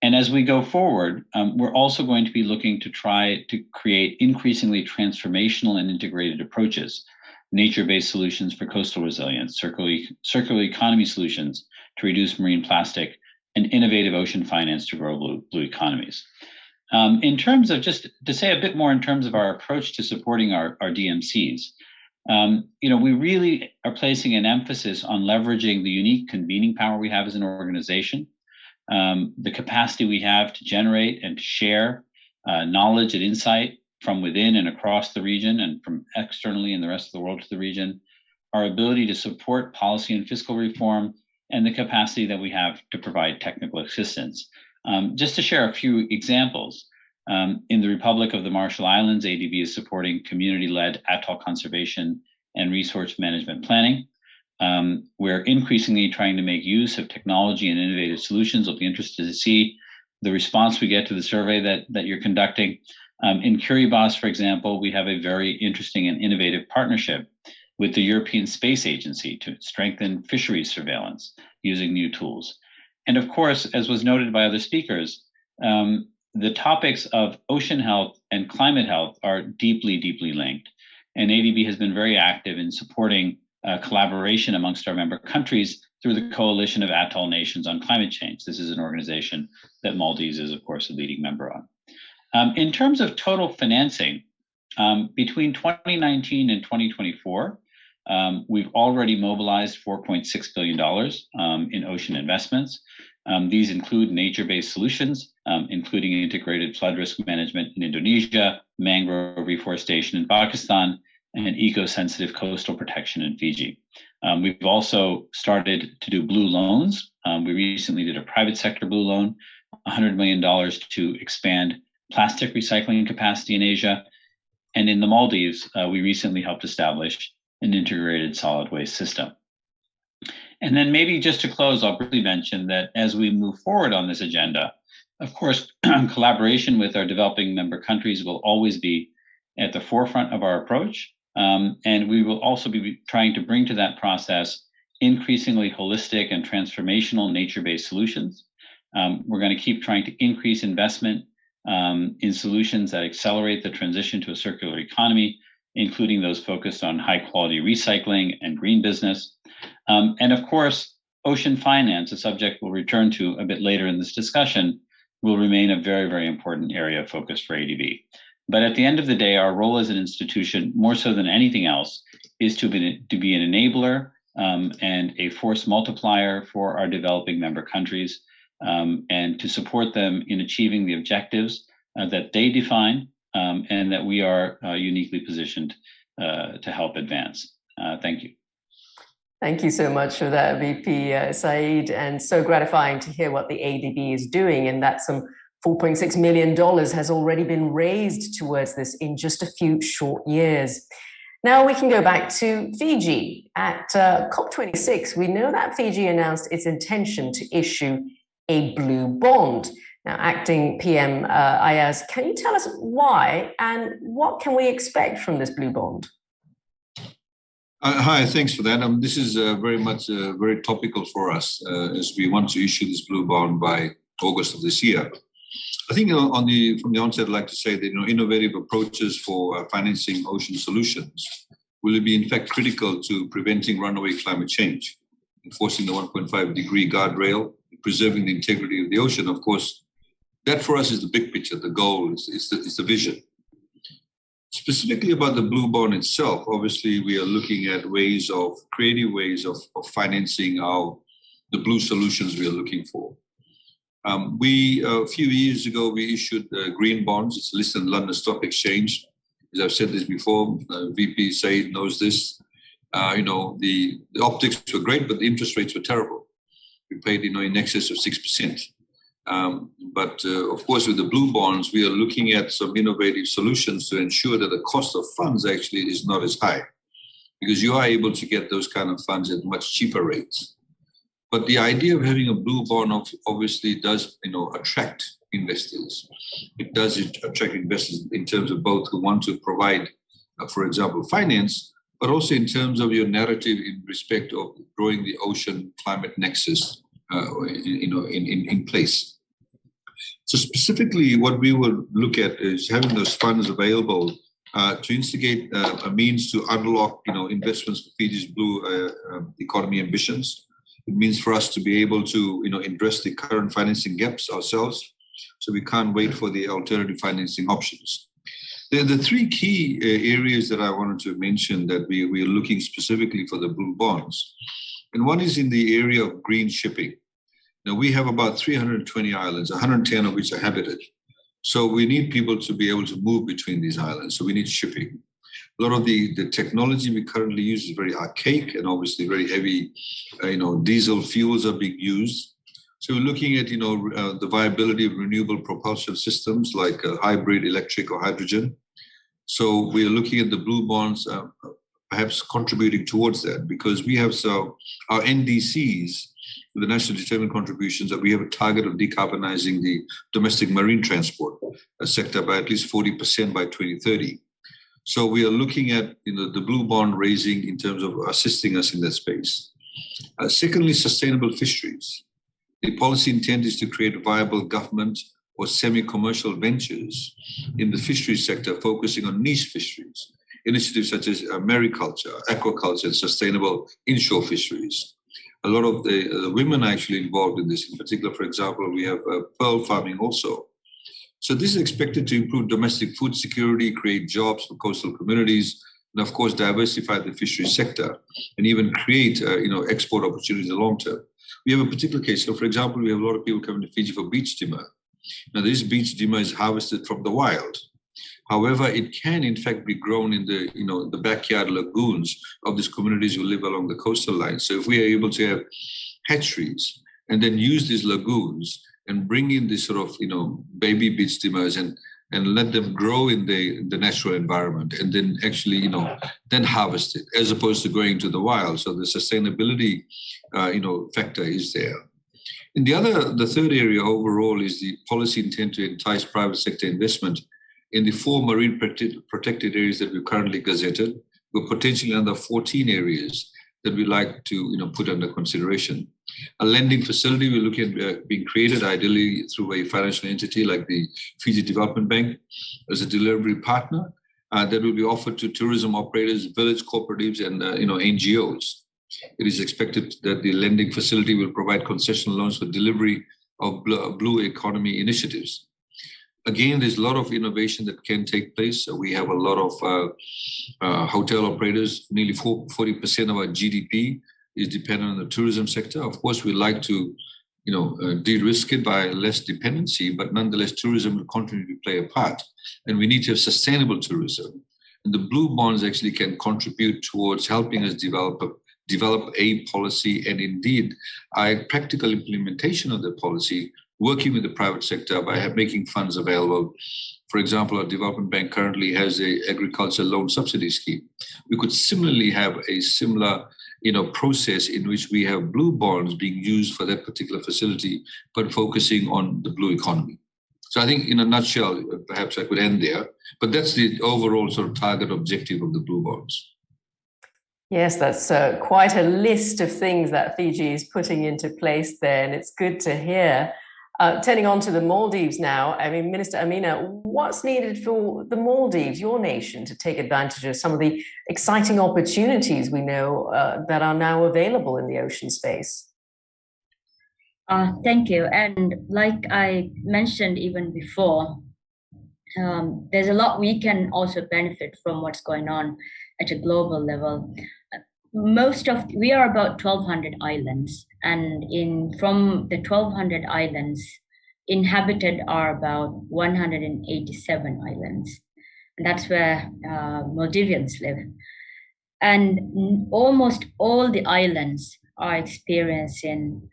And as we go forward, we're also going to be looking to try to create increasingly transformational and integrated approaches, nature-based solutions for coastal resilience, circular economy solutions to reduce marine plastic, and innovative ocean finance to grow blue economies. In terms of, just to say a bit more in terms of our approach to supporting our DMCs, we really are placing an emphasis on leveraging the unique convening power we have as an organization, the capacity we have to generate and to share knowledge and insight from within and across the region and from externally and the rest of the world to the region, our ability to support policy and fiscal reform, and the capacity that we have to provide technical assistance. Just to share a few examples, in the Republic of the Marshall Islands, ADB is supporting community-led atoll conservation and resource management planning. We're increasingly trying to make use of technology and innovative solutions. We'll be interested to see the response we get to the survey that you're conducting. In Kiribati, for example, we have a very interesting and innovative partnership with the European Space Agency to strengthen fisheries surveillance using new tools. And of course, as was noted by other speakers, the topics of ocean health and climate health are deeply, deeply linked. And ADB has been very active in supporting collaboration amongst our member countries through the Coalition of Atoll Nations on Climate Change. This is an organization that Maldives is, of course, a leading member on. In terms of total financing, between 2019 and 2024, we've already mobilized $4.6 billion in ocean investments. These include nature-based solutions, including integrated flood risk management in Indonesia, mangrove reforestation in Pakistan, and eco-sensitive coastal protection in Fiji. We've also started to do blue loans. We recently did a private sector blue loan, $100 million to expand plastic recycling capacity in Asia. And in the Maldives, we recently helped establish an integrated solid waste system. And then maybe just to close, I'll briefly mention that as we move forward on this agenda, of course, collaboration with our developing member countries will always be at the forefront of our approach. And we will also be trying to bring to that process increasingly holistic and transformational nature-based solutions. We're going to keep trying to increase investment in solutions that accelerate the transition to a circular economy, including those focused on high-quality recycling and green business. And of course, ocean finance, a subject we'll return to a bit later in this discussion, will remain a very, very important area of focus for ADB. But at the end of the day, our role as an institution, more so than anything else, is to be an enabler and a force multiplier for our developing member countries, and to support them in achieving the objectives that they define and that we are uniquely positioned to help advance. Thank you. Thank you so much for that, VP Saeed, and so gratifying to hear what the ADB is doing, and that some $4.6 million has already been raised towards this in just a few short years. Now we can go back to Fiji. At COP26, we know that Fiji announced its intention to issue a blue bond. Now, Acting PM Ayaz, can you tell us why and what can we expect from this blue bond? Hi, thanks for that. This is very much very topical for us as we want to issue this blue bond by August of this year. I think from the onset, I'd like to say that innovative approaches for financing ocean solutions will be in fact critical to preventing runaway climate change, enforcing the 1.5 degree guardrail, preserving the integrity of the ocean. Of course, that for us is the big picture. The goal is the vision. Specifically about the blue bond itself, obviously we are looking at creative ways of financing the blue solutions we are looking for. A few years ago, we issued green bonds. It's listed on the London Stock Exchange. As I've said this before, VP Saeed knows this. The optics were great, but the interest rates were terrible. We paid, in excess of 6%. But of course, with the blue bonds, we are looking at some innovative solutions to ensure that the cost of funds actually is not as high, because you are able to get those kind of funds at much cheaper rates. But the idea of having a blue bond obviously does, attract investors. It does attract investors in terms of both who want to provide, for example, finance, but also in terms of your narrative in respect of growing the ocean climate nexus, in place. So specifically, what we will look at is having those funds available to instigate a means to unlock, investments for Fiji's blue economy ambitions. It means for us to be able to, address the current financing gaps ourselves, so we can't wait for the alternative financing options. The three key areas that I wanted to mention that we are looking specifically for the blue bonds, and one is in the area of green shipping. Now, we have about 320 islands, 110 of which are habited. So we need people to be able to move between these islands. So we need shipping. A lot of the technology we currently use is very archaic and obviously very heavy, diesel fuels are being used. So we're looking at, the viability of renewable propulsion systems like hybrid, electric, or hydrogen. So we are looking at the blue bonds perhaps contributing towards that, because we have our NDCs, the national determined contributions, that we have a target of decarbonizing the domestic marine transport sector by at least 40% by 2030. So we are looking at the blue bond raising in terms of assisting us in that space. Secondly, sustainable fisheries. The policy intent is to create viable government or semi-commercial ventures in the fisheries sector, focusing on niche fisheries, initiatives such as mariculture, aquaculture, and sustainable inshore fisheries. A lot of the women are actually involved in this. In particular, for example, we have pearl farming also. So this is expected to improve domestic food security, create jobs for coastal communities, and of course, diversify the fisheries sector, and even create export opportunities in the long term. We have a particular case. So, for example, we have a lot of people coming to Fiji for beach dimmer. Now, this beach dimmer is harvested from the wild. However, it can in fact be grown in the backyard lagoons of these communities who live along the coastal line. So if we are able to have hatcheries and then use these lagoons and bring in this sort of baby beach dimmers and let them grow in the natural environment and then actually then harvest it as opposed to going to the wild. So the sustainability factor is there. And the third area overall is the policy intent to entice private sector investment in the 4 marine protected areas that we've currently gazetted. We're potentially under 14 areas that we like to put under consideration. A lending facility we're looking at being created, ideally through a financial entity like the Fiji Development Bank as a delivery partner that will be offered to tourism operators, village cooperatives, and NGOs. It is expected that the lending facility will provide concessional loans for delivery of blue economy initiatives. Again, there's a lot of innovation that can take place. So we have a lot of hotel operators. Nearly 40% of our GDP is dependent on the tourism sector. Of course, we like to, de-risk it by less dependency, but nonetheless, tourism will continue to play a part. And we need to have sustainable tourism. And the blue bonds actually can contribute towards helping us develop a policy and indeed a practical implementation of the policy, working with the private sector by making funds available. For example, our development bank currently has an agriculture loan subsidy scheme. We could similarly have a similar process in which we have blue bonds being used for that particular facility, but focusing on the blue economy. So I think in a nutshell, perhaps I could end there, but that's the overall sort of target objective of the blue bonds. Yes, that's quite a list of things that Fiji is putting into place there, and it's good to hear. Turning on to the Maldives now, I mean, Minister Amina, what's needed for the Maldives, your nation, to take advantage of some of the exciting opportunities we know that are now available in the ocean space? Thank you. And like I mentioned even before, there's a lot we can also benefit from what's going on at a global level. We are about 1,200 islands, and from the 1,200 islands, inhabited are about 187 islands. And that's where Maldivians live. And almost all the islands are experiencing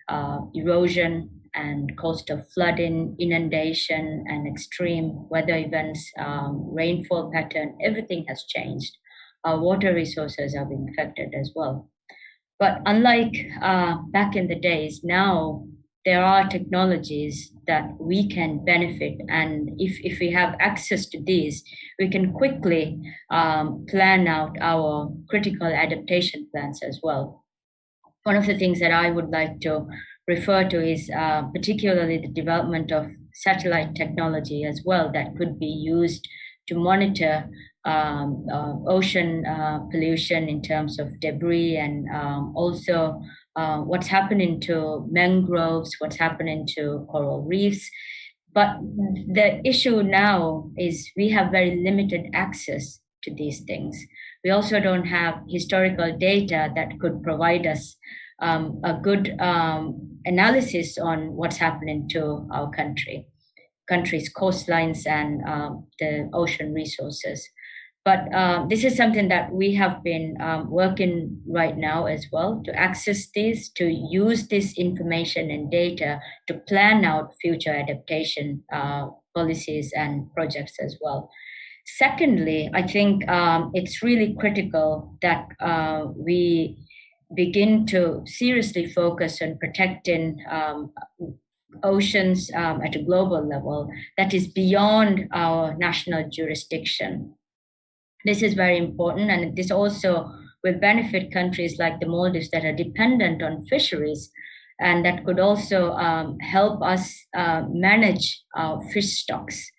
erosion and coastal flooding, inundation, and extreme weather events, rainfall pattern. Everything has changed. Our water resources are being affected as well. But unlike back in the days, now there are technologies that we can benefit. And if we have access to these, we can quickly plan out our critical adaptation plans as well. One of the things that I would like to refer to is particularly the development of satellite technology as well that could be used to monitor ocean pollution in terms of debris and also what's happening to mangroves, what's happening to coral reefs. But the issue now is we have very limited access to these things. We also don't have historical data that could provide us a good analysis on what's happening to our country's coastlines and the ocean resources. But this is something that we have been working right now as well to access this, to use this information and data to plan out future adaptation policies and projects as well. Secondly, I think it's really critical that we begin to seriously focus on protecting oceans at a global level that is beyond our national jurisdiction. This is very important, and this also will benefit countries like the Maldives that are dependent on fisheries, and that could also help us manage our fish stocks.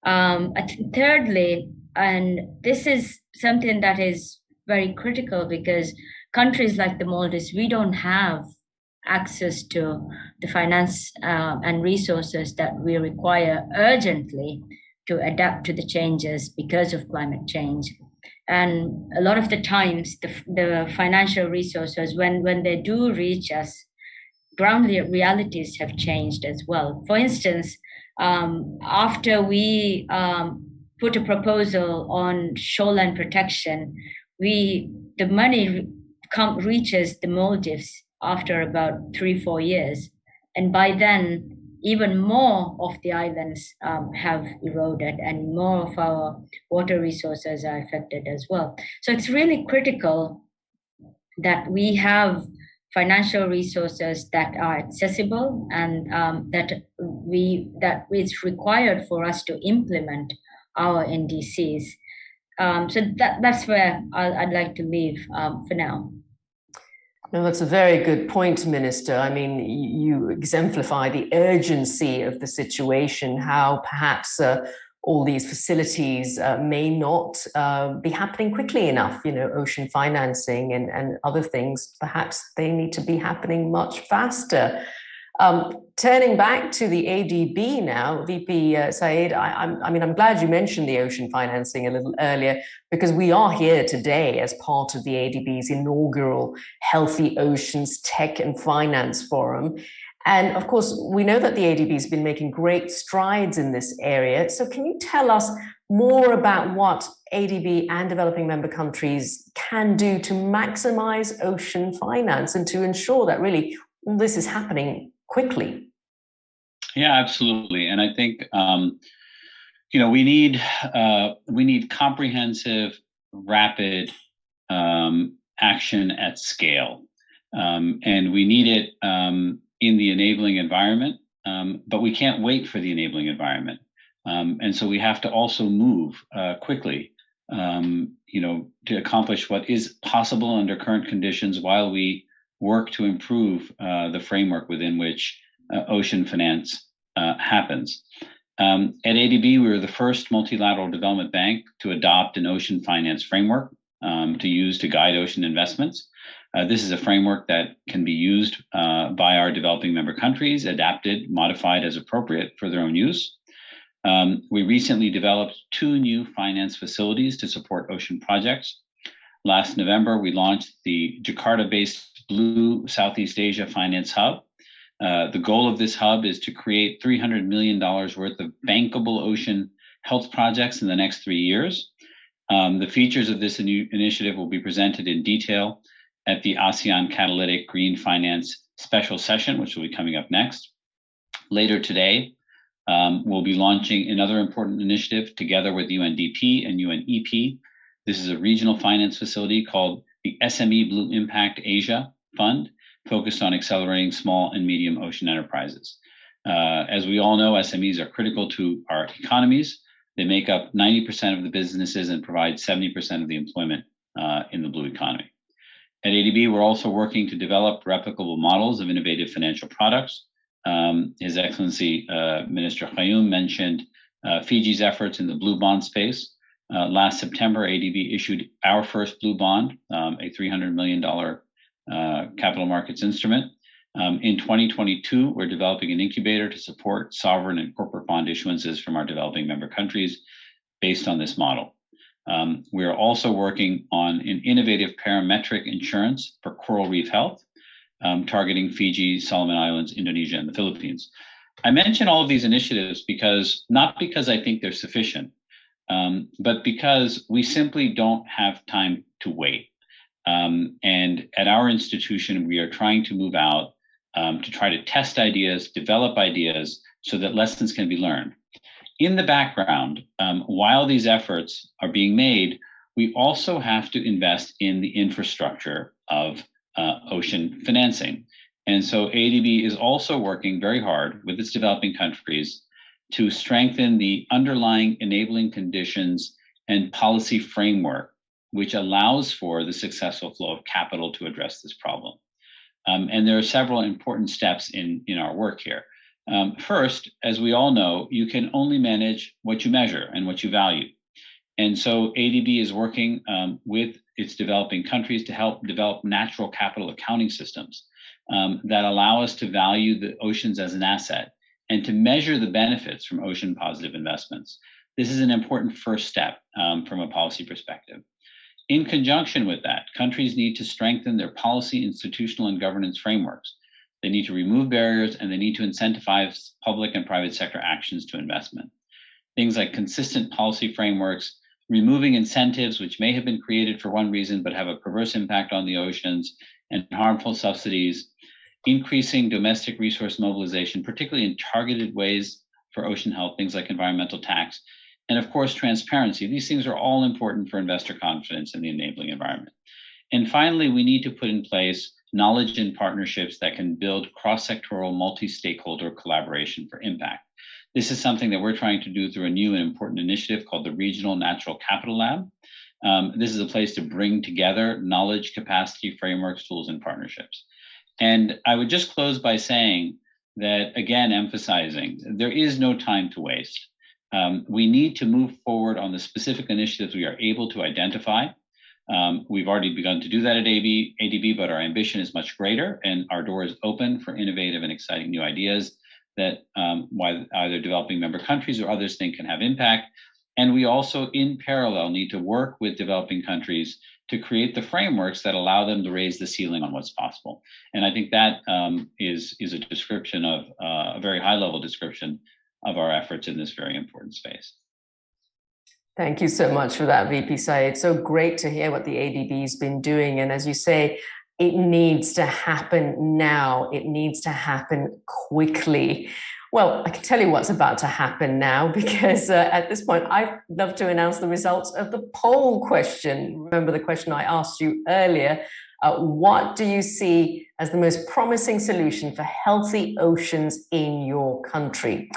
Thirdly, and this is something that is very critical because countries like the Maldives, we don't have access to the finance and resources that we require urgently to adapt to the changes because of climate change. And a lot of the times, the financial resources, when they do reach us, ground realities have changed as well. For instance, after we put a proposal on shoreline protection, the money reaches the Maldives after about 3-4 years. And by then, even more of the islands have eroded and more of our water resources are affected as well. So it's really critical that we have financial resources that are accessible and that it's required for us to implement our NDCs. So that's where I'd like to leave for now. No, that's a very good point, Minister. I mean, you exemplify the urgency of the situation, how perhaps all these facilities may not be happening quickly enough. You know, ocean financing and other things, perhaps they need to be happening much faster. Turning back to the ADB now, VP Saeed, I'm glad you mentioned the ocean financing a little earlier, because we are here today as part of the ADB's inaugural Healthy Oceans Tech and Finance Forum. And of course, we know that the ADB has been making great strides in this area. So can you tell us more about what ADB and developing member countries can do to maximize ocean finance and to ensure that really all this is happening quickly? Yeah, absolutely. And I think, we need comprehensive, rapid action at scale. And we need it in the enabling environment, but we can't wait for the enabling environment. And so we have to also move quickly, to accomplish what is possible under current conditions while we work to improve the framework within which ocean finance happens. At ADB, we were the first multilateral development bank to adopt an ocean finance framework to use to guide ocean investments. This is a framework that can be used by our developing member countries, adapted, modified as appropriate for their own use. We recently developed 2 new finance facilities to support ocean projects. Last November, we launched the Jakarta-based Blue Southeast Asia Finance Hub. The goal of this hub is to create $300 million worth of bankable ocean health projects in the next 3 years. The features of this initiative will be presented in detail at the ASEAN Catalytic Green Finance Special Session, which will be coming up next. Later today, we'll be launching another important initiative together with UNDP and UNEP. This is a regional finance facility called the SME Blue Impact Asia Fund, focused on accelerating small and medium ocean enterprises. As we all know, SMEs are critical to our economies. They make up 90% of the businesses and provide 70% of the employment in the blue economy. At ADB, we're also working to develop replicable models of innovative financial products. His Excellency Minister Qayyum mentioned Fiji's efforts in the blue bond space. Last September, ADB issued our first blue bond, a $300 million capital markets instrument. In 2022, we're developing an incubator to support sovereign and corporate bond issuances from our developing member countries based on this model. We are also working on an innovative parametric insurance for coral reef health, targeting Fiji, Solomon Islands, Indonesia, and the Philippines. I mention all of these initiatives not because I think they're sufficient, but because we simply don't have time to wait. And at our institution, we are trying to move out to try to test ideas, develop ideas so that lessons can be learned. In the background, while these efforts are being made, we also have to invest in the infrastructure of ocean financing. And so ADB is also working very hard with its developing countries to strengthen the underlying enabling conditions and policy framework, which allows for the successful flow of capital to address this problem. And there are several important steps in our work here. First, as we all know, you can only manage what you measure and what you value. And so ADB is working with its developing countries to help develop natural capital accounting systems that allow us to value the oceans as an asset and to measure the benefits from ocean positive investments. This is an important first step from a policy perspective. In conjunction with that, countries need to strengthen their policy, institutional, and governance frameworks They need to remove barriers, and they need to incentivize public and private sector actions to investment. Things like consistent policy frameworks, removing incentives which may have been created for one reason but have a perverse impact on the oceans, and harmful subsidies, increasing domestic resource mobilization, particularly in targeted ways for ocean health, things like environmental tax, and of course, transparency. These things are all important for investor confidence in the enabling environment. And finally, we need to put in place knowledge and partnerships that can build cross-sectoral, multi-stakeholder collaboration for impact. This is something that we're trying to do through a new and important initiative called the Regional Natural Capital Lab. This is a place to bring together knowledge, capacity, frameworks, tools, and partnerships. And I would just close by saying that, again, emphasizing there is no time to waste. We need to move forward on the specific initiatives we are able to identify. We've already begun to do that at ADB, but our ambition is much greater, and our door is open for innovative and exciting new ideas that either developing member countries or others think can have impact. And we also, in parallel, need to work with developing countries to create the frameworks that allow them to raise the ceiling on what's possible. And I think that is a description of a very high-level description of our efforts in this very important space. Thank you so much for that, VP Saeed. So great to hear what the ADB's been doing. And as you say, it needs to happen now. It needs to happen quickly. Well, I can tell you what's about to happen now, because at this point, I'd love to announce the results of the poll question. Remember the question I asked you earlier. What do you see as the most promising solution for healthy oceans in your country?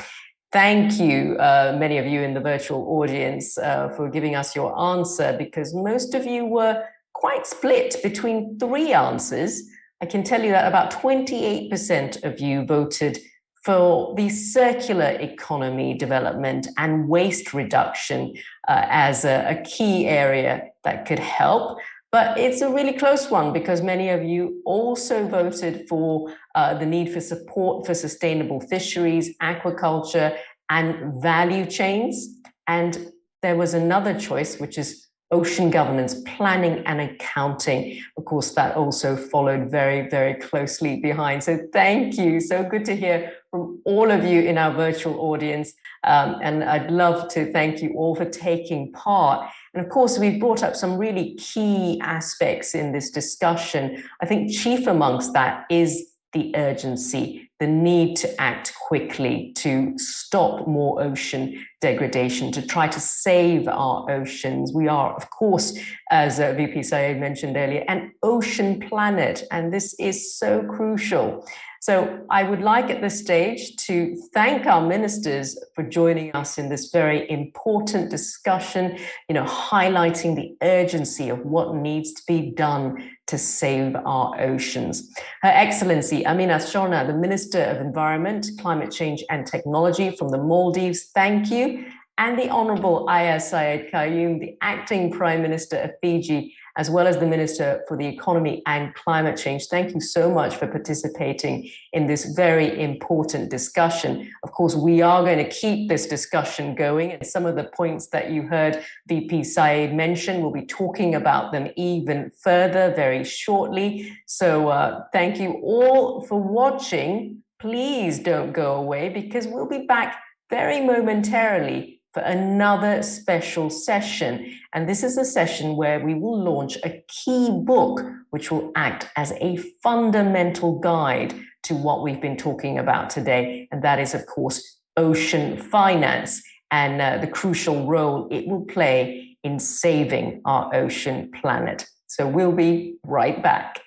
Thank you, many of you in the virtual audience, for giving us your answer, because most of you were quite split between three answers. I can tell you that about 28% of you voted for the circular economy development and waste reduction as a key area that could help. But it's a really close one, because many of you also voted for the need for support for sustainable fisheries, aquaculture, and value chains. And there was another choice, which is ocean governance, planning and accounting. Of course, that also followed very, very closely behind. So thank you. So good to hear from all of you in our virtual audience. And I'd love to thank you all for taking part. And of course, we've brought up some really key aspects in this discussion. I think chief amongst that is the urgency, the need to act quickly to stop more ocean degradation, to try to save our oceans. We are, of course, as VP Saeed mentioned earlier, an ocean planet, and this is so crucial. So I would like at this stage to thank our ministers for joining us in this very important discussion, highlighting the urgency of what needs to be done to save our oceans. Her Excellency Amina Shona, the Minister of Environment, Climate Change and Technology from the Maldives, thank you. And the Honorable Aya Saeed Qayyum, the Acting Prime Minister of Fiji, as well as the Minister for the Economy and Climate Change. Thank you so much for participating in this very important discussion. Of course, we are going to keep this discussion going, and some of the points that you heard VP Saeed mention, we'll be talking about them even further very shortly. So thank you all for watching. Please don't go away, because we'll be back very momentarily for another special session. And this is a session where we will launch a key book, which will act as a fundamental guide to what we've been talking about today. And that is, of course, ocean finance and the crucial role it will play in saving our ocean planet. So we'll be right back.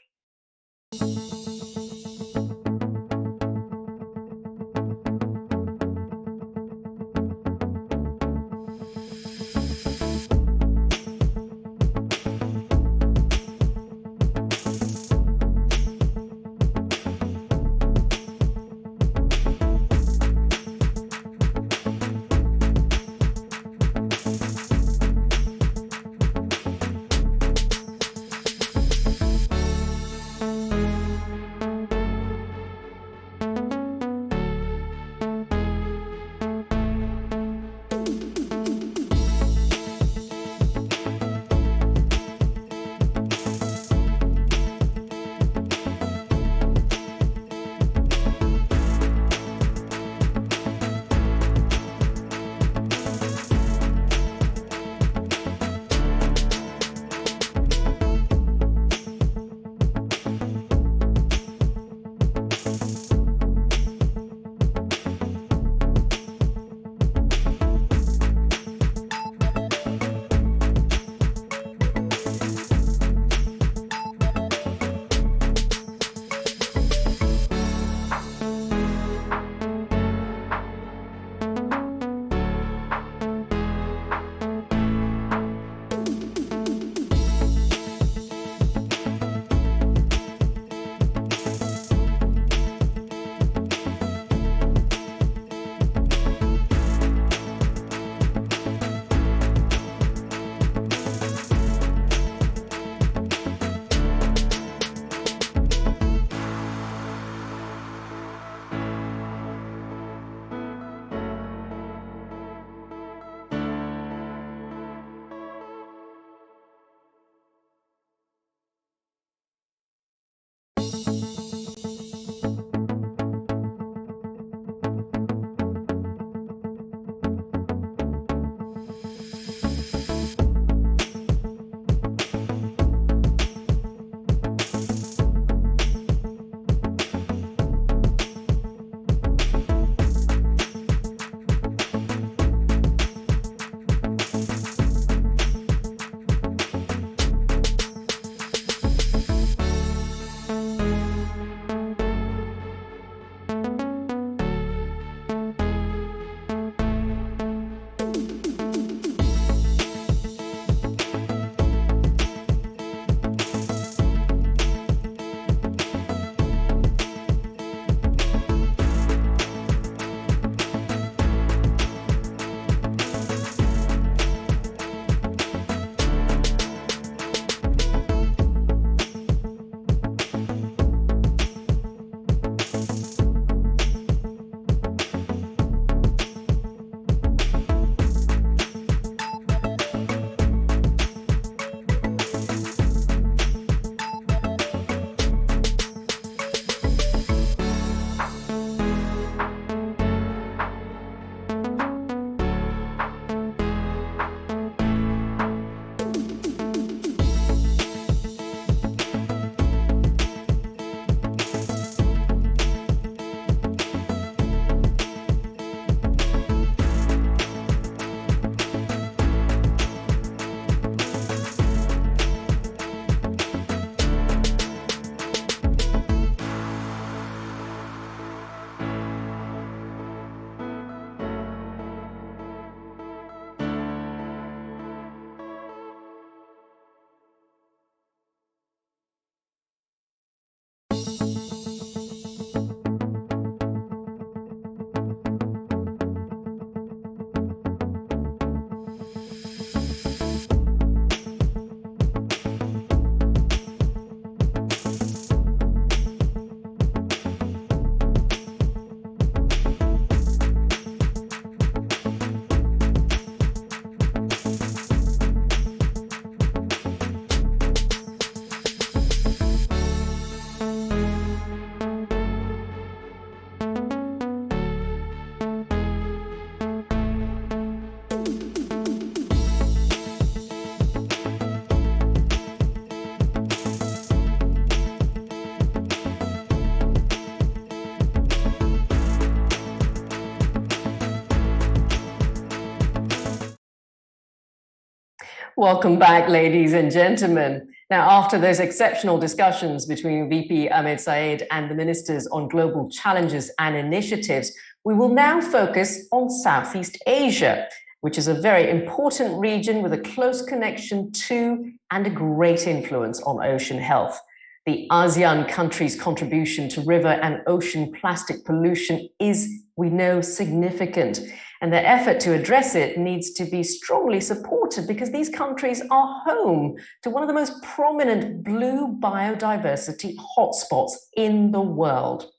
Welcome back, ladies and gentlemen. Now, after those exceptional discussions between VP Ahmed Saeed and the ministers on global challenges and initiatives, we will now focus on Southeast Asia, which is a very important region with a close connection to and a great influence on ocean health. The ASEAN countries' contribution to river and ocean plastic pollution is, we know, significant. And their effort to address it needs to be strongly supported because these countries are home to one of the most prominent blue biodiversity hotspots in the world.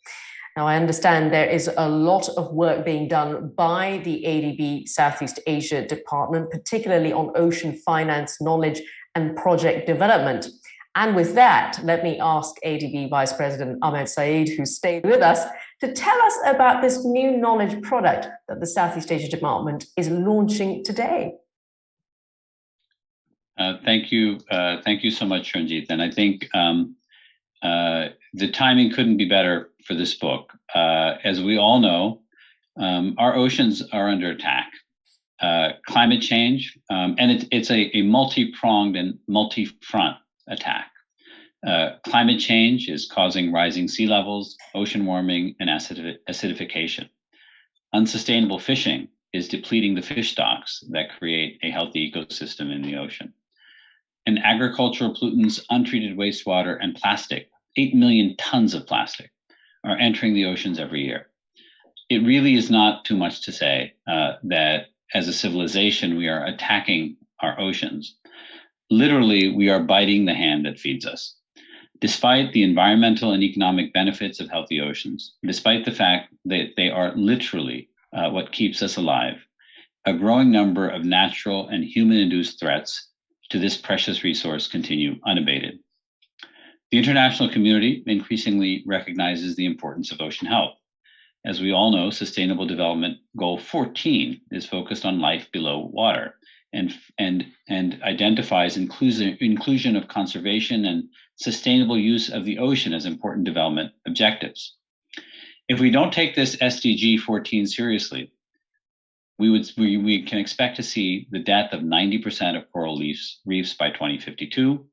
Now, I understand there is a lot of work being done by the ADB Southeast Asia Department, particularly on ocean finance, knowledge, and project development. And with that, let me ask ADB Vice President Ahmed Saeed, who stayed with us, to tell us about this new knowledge product that the Southeast Asia Department is launching today. Thank you so much, Ranjit. And I think the timing couldn't be better for this book. As we all know, our oceans are under attack. Climate change, and it's a multi-pronged and multi-front attack. Climate change is causing rising sea levels, ocean warming, and acidification. Unsustainable fishing is depleting the fish stocks that create a healthy ecosystem in the ocean. And agricultural pollutants, untreated wastewater, and plastic, 8 million tons of plastic, are entering the oceans every year. It really is not too much to say that as a civilization, we are attacking our oceans. Literally, we are biting the hand that feeds us. Despite the environmental and economic benefits of healthy oceans, despite the fact that they are literally what keeps us alive, a growing number of natural and human-induced threats to this precious resource continue unabated. The international community increasingly recognizes the importance of ocean health. As we all know, Sustainable Development Goal 14 is focused on life below water and identifies inclusion of conservation and sustainable use of the ocean as important development objectives. If we don't take this SDG 14 seriously, we can expect to see the death of 90% of coral reefs by 2052,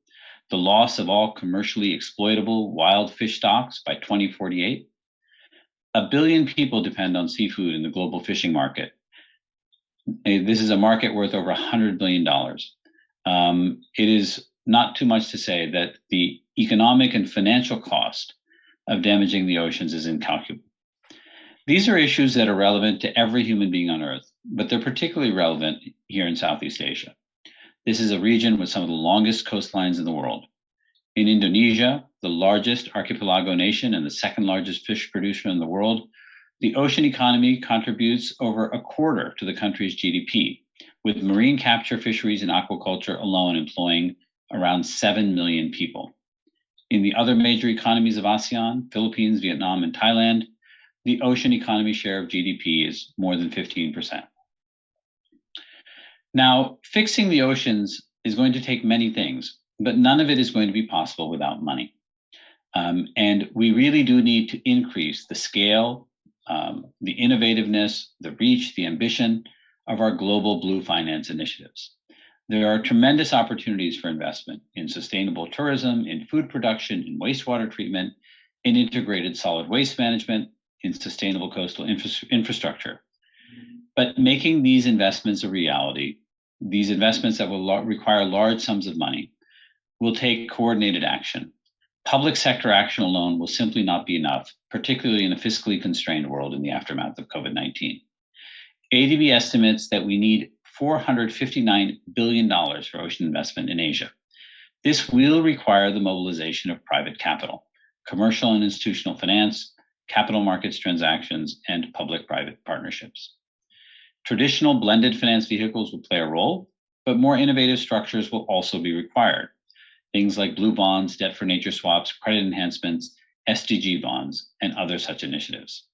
the loss of all commercially exploitable wild fish stocks by 2048. 1 billion people depend on seafood in the global fishing market. This is a market worth over $100 billion. It is not too much to say that the economic and financial cost of damaging the oceans is incalculable. These are issues that are relevant to every human being on Earth, but they're particularly relevant here in Southeast Asia. This is a region with some of the longest coastlines in the world. In Indonesia, the largest archipelago nation and the second largest fish producer in the world, the ocean economy contributes over a quarter to the country's GDP, with marine capture, fisheries, and aquaculture alone employing around 7 million people. In the other major economies of ASEAN, Philippines, Vietnam, and Thailand, the ocean economy share of GDP is more than 15%. Now, fixing the oceans is going to take many things, but none of it is going to be possible without money. And we really do need to increase the scale, the innovativeness, the reach, the ambition of our global blue finance initiatives. There are tremendous opportunities for investment in sustainable tourism, in food production, in wastewater treatment, in integrated solid waste management, in sustainable coastal infrastructure. But making these investments a reality, these investments that will require large sums of money, will take coordinated action. Public sector action alone will simply not be enough, particularly in a fiscally constrained world in the aftermath of COVID-19. ADB estimates that we need $459 billion for ocean investment in Asia. This will require the mobilization of private capital, commercial and institutional finance, capital markets transactions, and public-private partnerships. Traditional blended finance vehicles will play a role, but more innovative structures will also be required. Things like blue bonds, debt for nature swaps, credit enhancements, SDG bonds, and other such initiatives.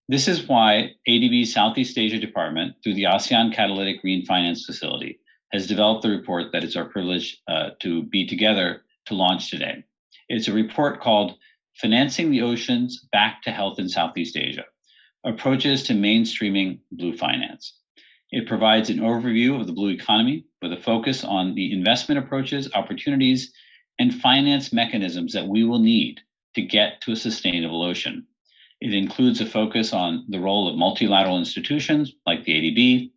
This is why ADB's Southeast Asia Department, through the ASEAN Catalytic Green Finance Facility, has developed the report that it's our privilege to be together to launch today. It's a report called Financing the Oceans Back to Health in Southeast Asia, Approaches to Mainstreaming Blue Finance. It provides an overview of the blue economy with a focus on the investment approaches, opportunities, and finance mechanisms that we will need to get to a sustainable ocean. It includes a focus on the role of multilateral institutions like the ADB,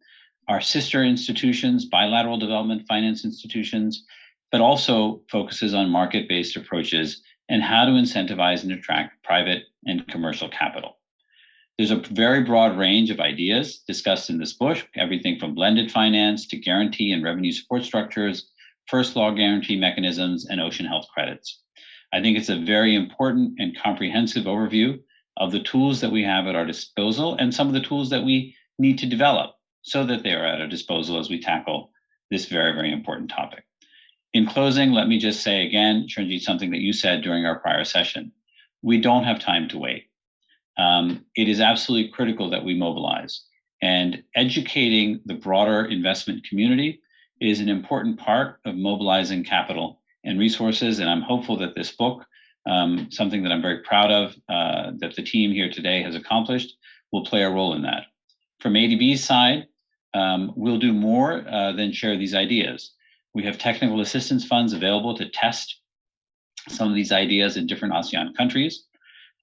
our sister institutions, bilateral development finance institutions, but also focuses on market-based approaches and how to incentivize and attract private and commercial capital. There's a very broad range of ideas discussed in this book, everything from blended finance to guarantee and revenue support structures, first law guarantee mechanisms, and ocean health credits. I think it's a very important and comprehensive overview of the tools that we have at our disposal and some of the tools that we need to develop so that they are at our disposal as we tackle this very, very important topic. In closing, let me just say again, Sharanjit, something that you said during our prior session. We don't have time to wait. It is absolutely critical that we mobilize, and educating the broader investment community is an important part of mobilizing capital and resources. And I'm hopeful that this book, something that I'm very proud of, that the team here today has accomplished, will play a role in that. From ADB's side, we'll do more than share these ideas. We have technical assistance funds available to test some of these ideas in different ASEAN countries.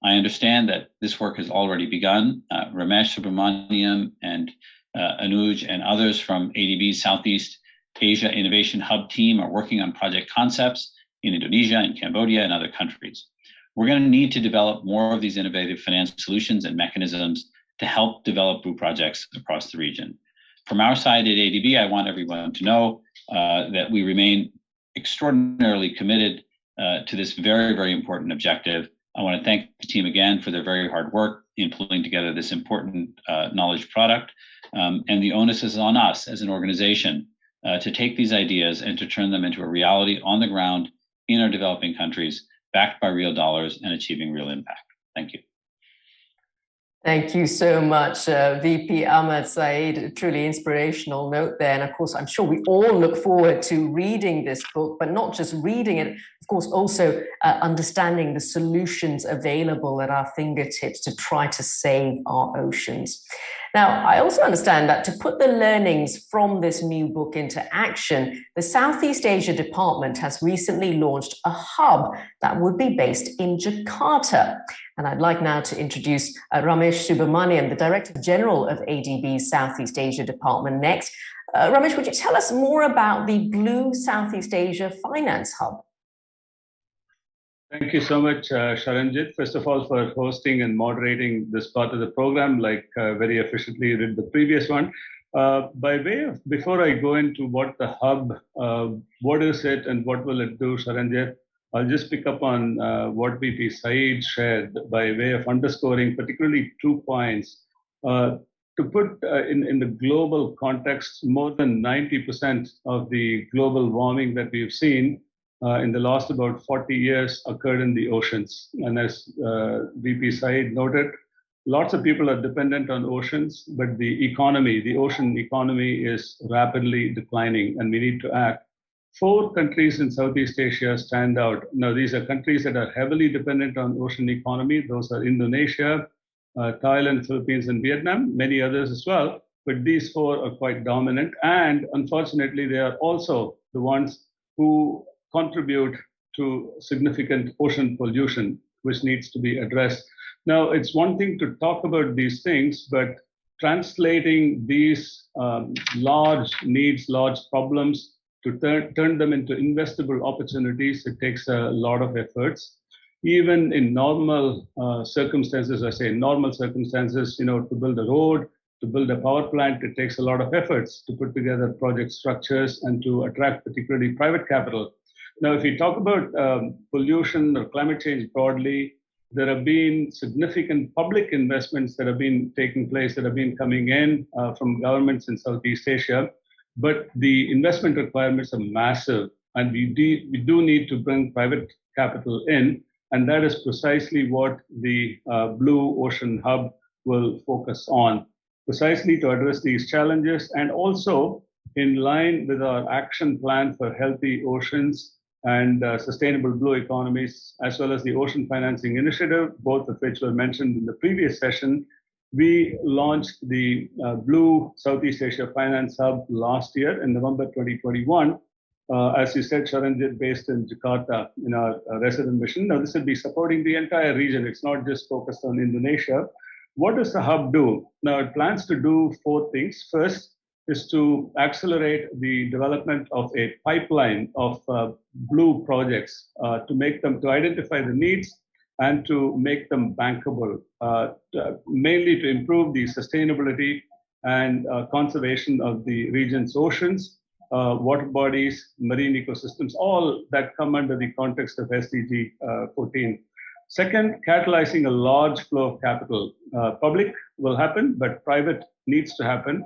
I understand that this work has already begun. Ramesh Subramaniam and Anuj and others from ADB's Southeast Asia Innovation Hub team are working on project concepts in Indonesia and Cambodia and other countries. We're going to need to develop more of these innovative finance solutions and mechanisms to help develop blue projects across the region. From our side at ADB, I want everyone to know that we remain extraordinarily committed to this very, very important objective. I want to thank the team again for their very hard work in pulling together this important knowledge product. And the onus is on us as an organization to take these ideas and to turn them into a reality on the ground in our developing countries, backed by real dollars and achieving real impact. Thank you. Thank you so much, VP Ahmed, Saeed. A truly inspirational note there. And of course, I'm sure we all look forward to reading this book, but not just reading it, of course, also understanding the solutions available at our fingertips to try to save our oceans. Now, I also understand that to put the learnings from this new book into action, the Southeast Asia Department has recently launched a hub that would be based in Jakarta. And I'd like now to introduce Ramesh Subramaniam, the Director General of ADB's Southeast Asia Department next. Ramesh, would you tell us more about the Blue Southeast Asia Finance Hub? Thank you so much, Sharanjit, first of all, for hosting and moderating this part of the program, like very efficiently you did the previous one. By way of, before I go into what the hub, what is it and what will it do, Sharanjit, I'll just pick up on what VP Saeed shared by way of underscoring particularly 2 points. To put in the global context, more than 90% of the global warming that we've seen in the last about 40 years occurred in the oceans. And as VP Saeed noted, lots of people are dependent on oceans, but the economy, the ocean economy is rapidly declining and we need to act. 4 countries in Southeast Asia stand out. Now, these are countries that are heavily dependent on ocean economy. Those are Indonesia, Thailand, Philippines, and Vietnam, many others as well. But these 4 are quite dominant. And unfortunately, they are also the ones who contribute to significant ocean pollution, which needs to be addressed. Now, it's one thing to talk about these things, but translating these large needs, large problems, to turn them into investable opportunities, it takes a lot of efforts. Even in normal circumstances, I say normal circumstances, to build a road, to build a power plant, it takes a lot of efforts to put together project structures and to attract particularly private capital. Now, if we talk about pollution or climate change broadly, there have been significant public investments that have been taking place, that have been coming in from governments in Southeast Asia. But the investment requirements are massive, and we do need to bring private capital in, and that is precisely what the Blue Ocean Hub will focus on, precisely to address these challenges, and also in line with our action plan for healthy oceans and sustainable blue economies, as well as the Ocean Financing Initiative, both of which were mentioned in the previous session. We launched the Blue Southeast Asia Finance Hub last year in November 2021. As you said, Sharanjit, based in Jakarta in our resident mission. Now, this will be supporting the entire region. It's not just focused on Indonesia. What does the hub do? Now, it plans to do 4 things. First is to accelerate the development of a pipeline of blue projects to identify the needs and to make them bankable, mainly to improve the sustainability and conservation of the region's oceans, water bodies, marine ecosystems, all that come under the context of SDG 14. Second, catalyzing a large flow of capital. Public will happen, but private needs to happen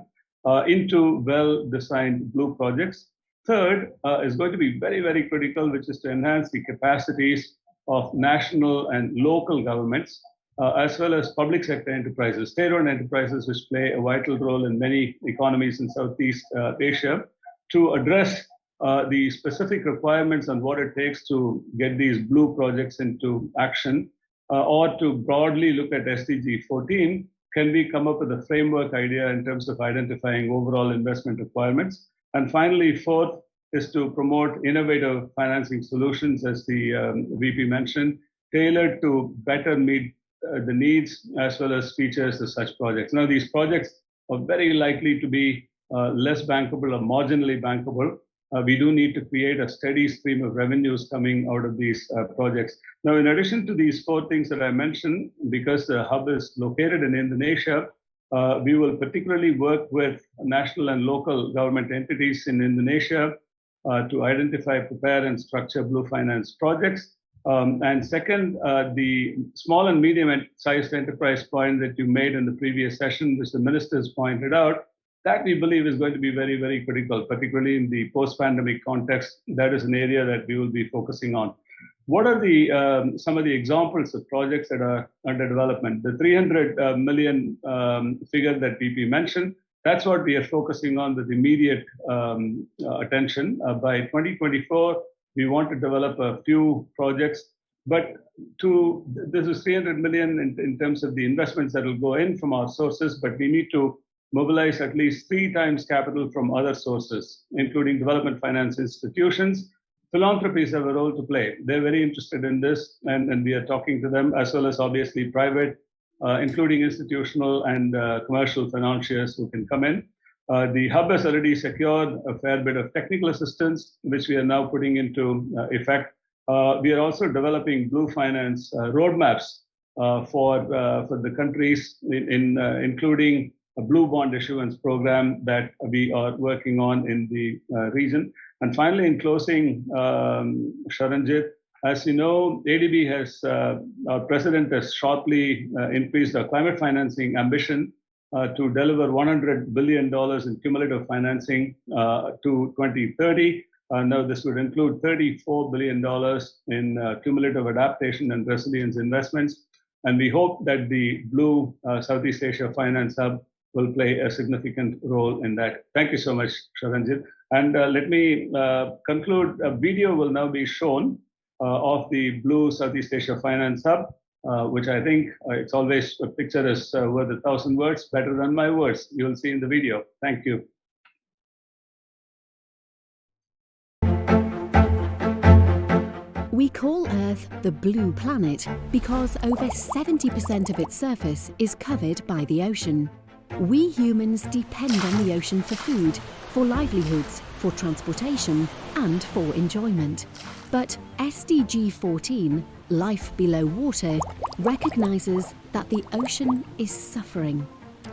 into well-designed blue projects. Third is going to be very, very critical, which is to enhance the capacities of national and local governments, as well as public sector enterprises, state-owned enterprises, which play a vital role in many economies in Southeast Asia, to address the specific requirements on what it takes to get these blue projects into action, or to broadly look at SDG 14. Can we come up with a framework idea in terms of identifying overall investment requirements? And finally, fourth is to promote innovative financing solutions, as the VP mentioned, tailored to better meet the needs as well as features of such projects. Now, these projects are very likely to be less bankable or marginally bankable. We do need to create a steady stream of revenues coming out of these projects. Now, in addition to these 4 things that I mentioned, because the hub is located in Indonesia, we will particularly work with national and local government entities in Indonesia to identify, prepare, and structure blue finance projects. And second, the small and medium-sized enterprise point that you made in the previous session, which the ministers pointed out, that we believe is going to be very, very critical, particularly in the post-pandemic context. That is an area that we will be focusing on. What are the some of the examples of projects that are under development? The 300 million figure that VP mentioned, that's what we are focusing on with immediate attention. By 2024, we want to develop a few projects, but this is 300 million in terms of the investments that will go in from our sources, but we need to mobilize at least 3 times capital from other sources, including development finance institutions. Philanthropies have a role to play. They're very interested in this, and we are talking to them, as well as obviously private, including institutional and commercial financiers who can come in. The hub has already secured a fair bit of technical assistance, which we are now putting into effect. We are also developing blue finance roadmaps for the countries, including a blue bond issuance program that we are working on in the region. And finally, in closing, Sharanjit, as you know, ADB has, our president has sharply increased our climate financing ambition to deliver $100 billion in cumulative financing to 2030. Now, this would include $34 billion in cumulative adaptation and resilience investments. And we hope that the Blue Southeast Asia Finance Hub will play a significant role in that. Thank you so much, Sharanjit. And let me conclude. A video will now be shown of the Blue Southeast Asia Finance Hub, which I think it's always, a picture is worth 1,000 words, better than my words. You will see in the video. Thank you. We call Earth the blue planet because over 70% of its surface is covered by the ocean. We humans depend on the ocean for food, for livelihoods, for transportation, and for enjoyment. But SDG 14, Life Below Water, recognizes that the ocean is suffering.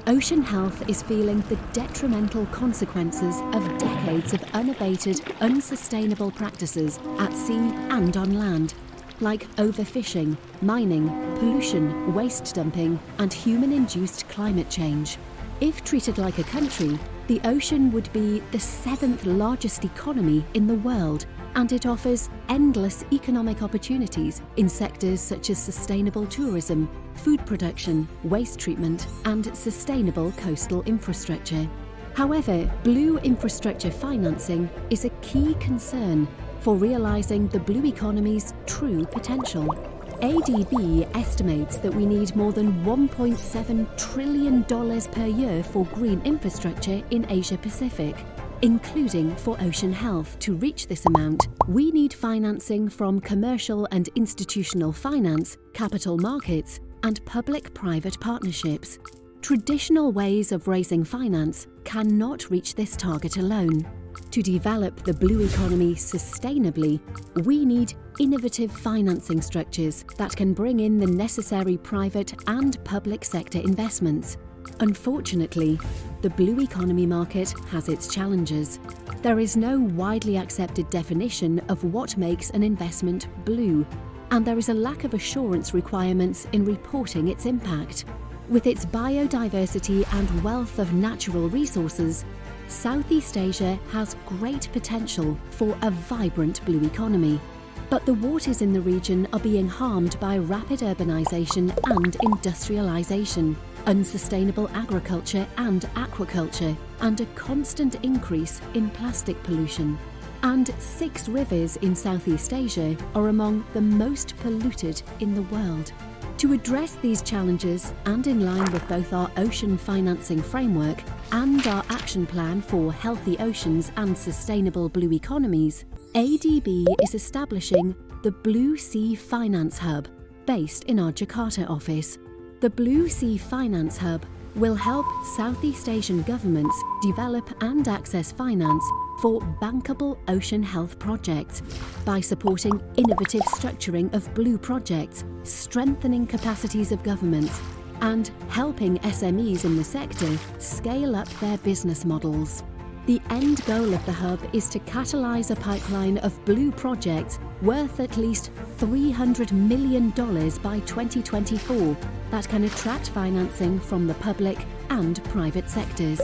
Ocean health is feeling the detrimental consequences of decades of unabated, unsustainable practices at sea and on land, like overfishing, mining, pollution, waste dumping, and human-induced climate change. If treated like a country, the ocean would be the 7th largest economy in the world, and it offers endless economic opportunities in sectors such as sustainable tourism, food production, waste treatment, and sustainable coastal infrastructure. However, blue infrastructure financing is a key concern for realizing the blue economy's true potential. ADB estimates that we need more than $1.7 trillion per year for green infrastructure in Asia-Pacific, including for ocean health. To reach this amount, we need financing from commercial and institutional finance, capital markets, and public-private partnerships. Traditional ways of raising finance cannot reach this target alone. To develop the blue economy sustainably, we need innovative financing structures that can bring in the necessary private and public sector investments. Unfortunately, the blue economy market has its challenges. There is no widely accepted definition of what makes an investment blue, and there is a lack of assurance requirements in reporting its impact. With its biodiversity and wealth of natural resources, Southeast Asia has great potential for a vibrant blue economy. But the waters in the region are being harmed by rapid urbanization and industrialization, unsustainable agriculture and aquaculture, and a constant increase in plastic pollution. And 6 rivers in Southeast Asia are among the most polluted in the world. To address these challenges, and in line with both our ocean financing framework and our action plan for healthy oceans and sustainable blue economies, ADB is establishing the Blue Sea Finance Hub, based in our Jakarta office. The Blue Sea Finance Hub will help Southeast Asian governments develop and access finance for bankable ocean health projects by supporting innovative structuring of blue projects, strengthening capacities of governments, and helping SMEs in the sector scale up their business models. The end goal of the hub is to catalyse a pipeline of blue projects worth at least $300 million by 2024 that can attract financing from the public and private sectors.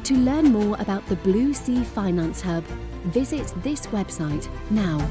To learn more about the Blue Sea Finance Hub, visit this website now.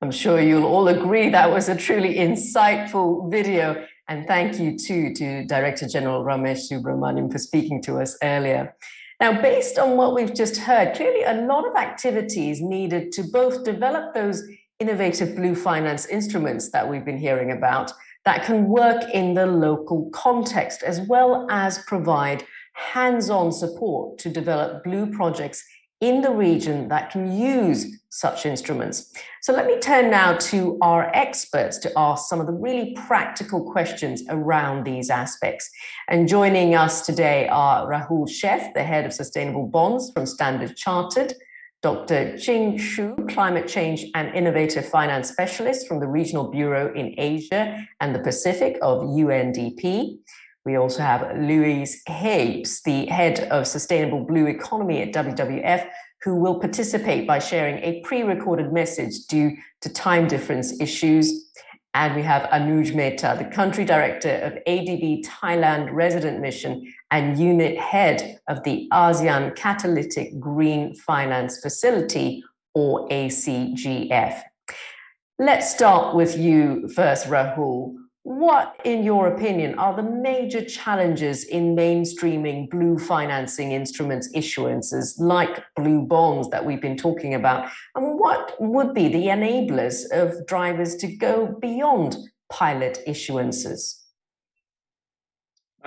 I'm sure you'll all agree that was a truly insightful video. And thank you too to Director General Ramesh Subramaniam for speaking to us earlier. Now, based on what we've just heard, clearly a lot of activities needed to both develop those innovative blue finance instruments that we've been hearing about that can work in the local context, as well as provide hands-on support to develop blue projects in the region that can use such instruments. So let me turn now to our experts to ask some of the really practical questions around these aspects. And joining us today are Rahul Sheth, the head of sustainable bonds from Standard Chartered, Dr. Jing Shu, climate change and innovative finance specialist from the Regional Bureau in Asia and the Pacific of UNDP. We also have Louise Habes, the head of Sustainable Blue Economy at WWF, who will participate by sharing a pre-recorded message due to time difference issues. And we have Anuj Mehta, the country director of ADB Thailand Resident Mission and unit head of the ASEAN Catalytic Green Finance Facility, or ACGF. Let's start with you first, Rahul. What, in your opinion, are the major challenges in mainstreaming blue financing instruments issuances like blue bonds that we've been talking about? And what would be the enablers of drivers to go beyond pilot issuances?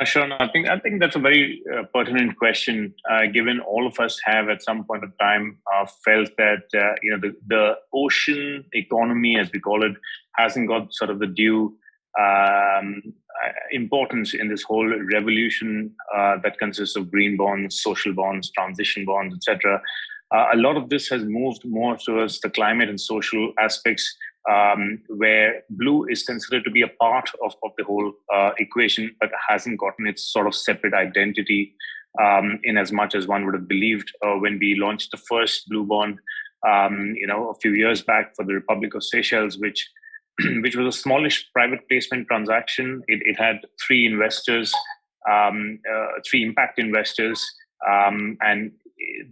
Sure. I think that's a very pertinent question, given all of us have at some point of time felt that the ocean economy, as we call it, hasn't got sort of the due importance in this whole revolution that consists of green bonds, social bonds, transition bonds, etc. A lot of this has moved more towards the climate and social aspects, where blue is considered to be a part of the whole equation, but hasn't gotten its sort of separate identity in as much as one would have believed when we launched the first blue bond, a few years back for the Republic of Seychelles, which was a smallish private placement transaction. It had 3 investors three impact investors, and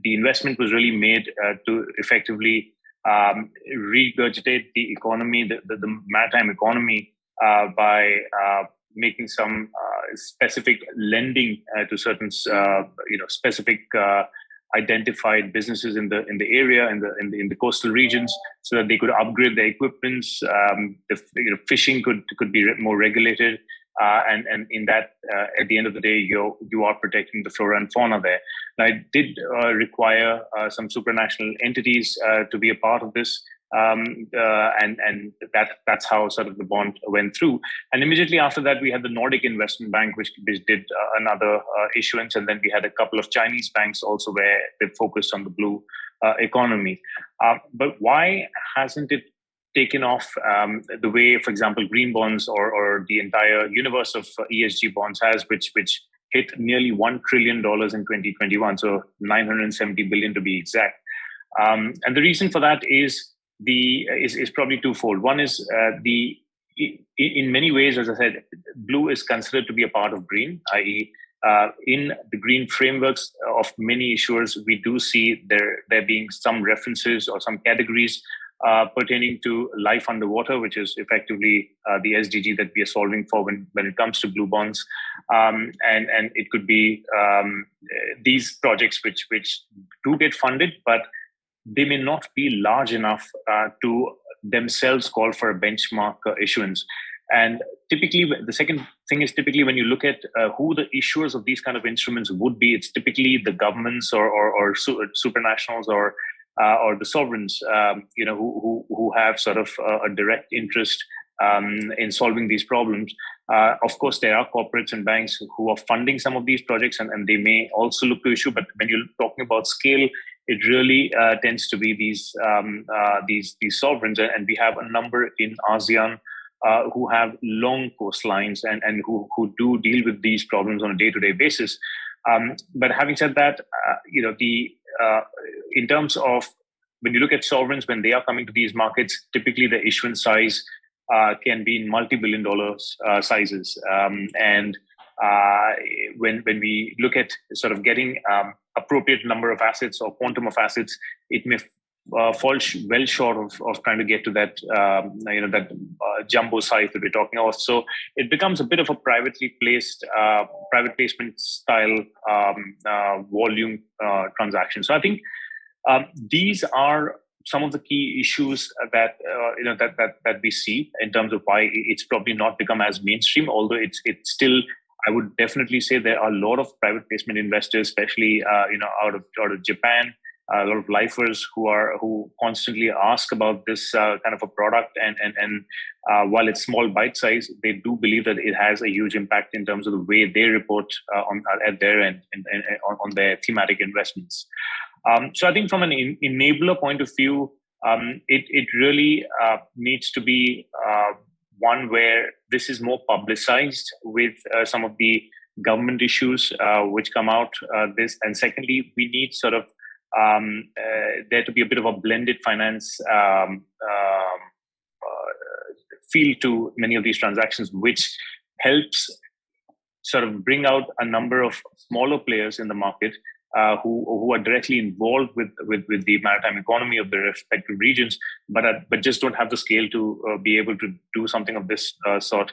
the investment was really made to effectively regurgitate the economy, the maritime economy, by making some specific lending to certain, specific identified businesses in the area, in the coastal regions, so that they could upgrade their equipment. Fishing could be more regulated, and in that, at the end of the day, you are protecting the flora and fauna there. Now, it did require some supranational entities to be a part of this. And that's how sort of the bond went through. And immediately after that, we had the Nordic Investment Bank, which did another issuance. And then we had a couple of Chinese banks also where they focused on the blue economy. But why hasn't it taken off the way, for example, green bonds or the entire universe of ESG bonds has, which hit nearly $1 trillion in 2021, so 970 billion to be exact. And the reason for that is probably twofold. One is in many ways, as I said, blue is considered to be a part of green, i.e., in the green frameworks of many issuers, we do see there being some references or some categories pertaining to life underwater, which is effectively the SDG that we are solving for when it comes to blue bonds. And it could be these projects which do get funded, but they may not be large enough to themselves call for a benchmark issuance. And typically, the second thing is typically when you look at who the issuers of these kind of instruments would be, it's typically the governments or supranationals or the sovereigns, who have sort of a direct interest in solving these problems. Of course, there are corporates and banks who are funding some of these projects, and they may also look to issue. But when you're talking about scale, it really tends to be these sovereigns, and we have a number in ASEAN who have long coastlines and who do deal with these problems on a day-to-day basis. But having said that, in terms of when you look at sovereigns, when they are coming to these markets, typically the issuance size can be in multi-billion dollars sizes. And when we look at sort of getting appropriate number of assets or quantum of assets, it may fall well short of trying to get to that jumbo size that we're talking about. So it becomes a bit of a private placement style volume transaction. So I think these are some of the key issues that we see in terms of why it's probably not become as mainstream. Although it's still, I would definitely say there are a lot of private placement investors, especially out of Japan. A lot of lifers who constantly ask about this kind of a product, and while it's small bite size, they do believe that it has a huge impact in terms of the way they report at their end and on their thematic investments. So I think from an enabler point of view, it really needs to be one where this is more publicized with some of the government issues which come out. And secondly, we need sort of there to be a bit of a blended finance feel to many of these transactions, which helps sort of bring out a number of smaller players in the market who are directly involved with the maritime economy of their respective regions, but just don't have the scale to be able to do something of this sort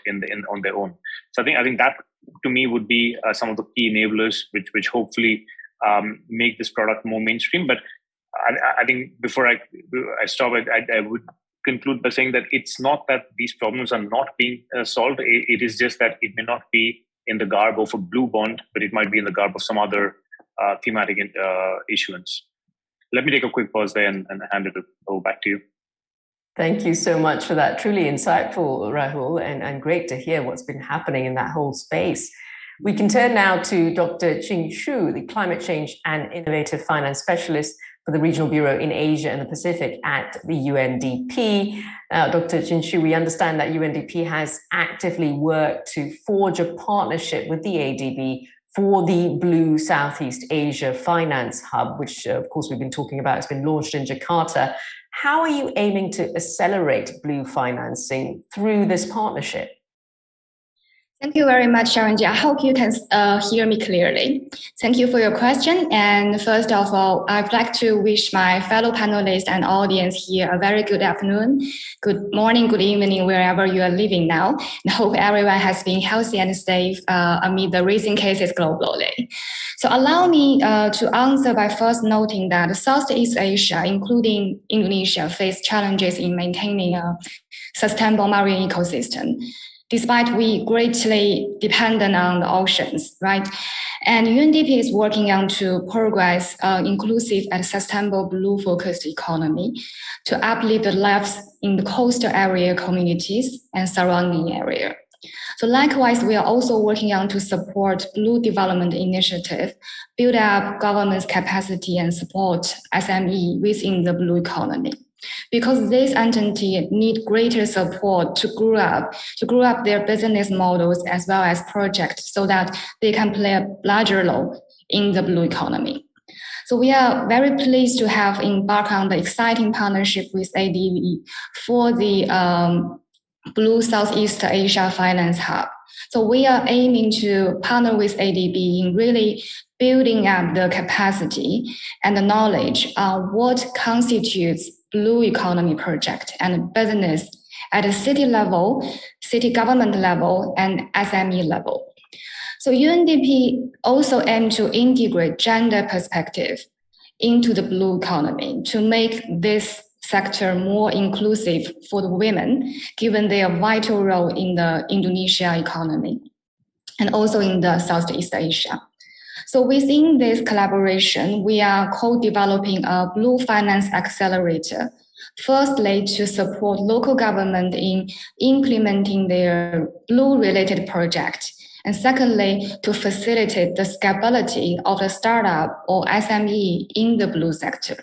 on their own. So I think that to me would be some of the key enablers which hopefully make this product more mainstream. But I think before I stop, I would conclude by saying that it's not that these problems are not being solved. It is just that it may not be in the garb of a blue bond, but it might be in the garb of some other thematic issuance. Let me take a quick pause there and hand it over back to you. Thank you so much for that. Truly insightful, Rahul, and great to hear what's been happening in that whole space. We can turn now to Dr. Ching Shu, the Climate Change and Innovative Finance Specialist for the Regional Bureau in Asia and the Pacific at the UNDP. Dr. Ching Shu, we understand that UNDP has actively worked to forge a partnership with the ADB for the Blue Southeast Asia Finance Hub, which, of course, we've been talking about. It's been launched in Jakarta. How are you aiming to accelerate blue financing through this partnership? Thank you very much, Sharonji. I hope you can hear me clearly. Thank you for your question. And first of all, I'd like to wish my fellow panelists and audience here a very good afternoon, good morning, good evening, wherever you are living now. And hope everyone has been healthy and safe amid the rising cases globally. So allow me to answer by first noting that Southeast Asia, including Indonesia, face challenges in maintaining a sustainable marine ecosystem, despite we greatly dependent on the oceans, right? And UNDP is working on to progress inclusive and sustainable blue-focused economy to uplift the lives in the coastal area communities and surrounding area. So likewise, we are also working on to support blue development initiative, build up government's capacity and support SME within the blue economy. Because this entity need greater support to grow up their business models as well as projects so that they can play a larger role in the blue economy. So we are very pleased to have embarked on the exciting partnership with ADB for the Blue Southeast Asia Finance Hub. So we are aiming to partner with ADB in really building up the capacity and the knowledge on what constitutes blue economy project and business at a city level, city government level, and SME level. So UNDP also aims to integrate gender perspective into the blue economy to make this sector more inclusive for the women, given their vital role in the Indonesia economy and also in the Southeast Asia. So within this collaboration, we are co-developing a Blue Finance Accelerator, firstly to support local government in implementing their blue-related project, and secondly, to facilitate the scalability of the startup or SME in the blue sector.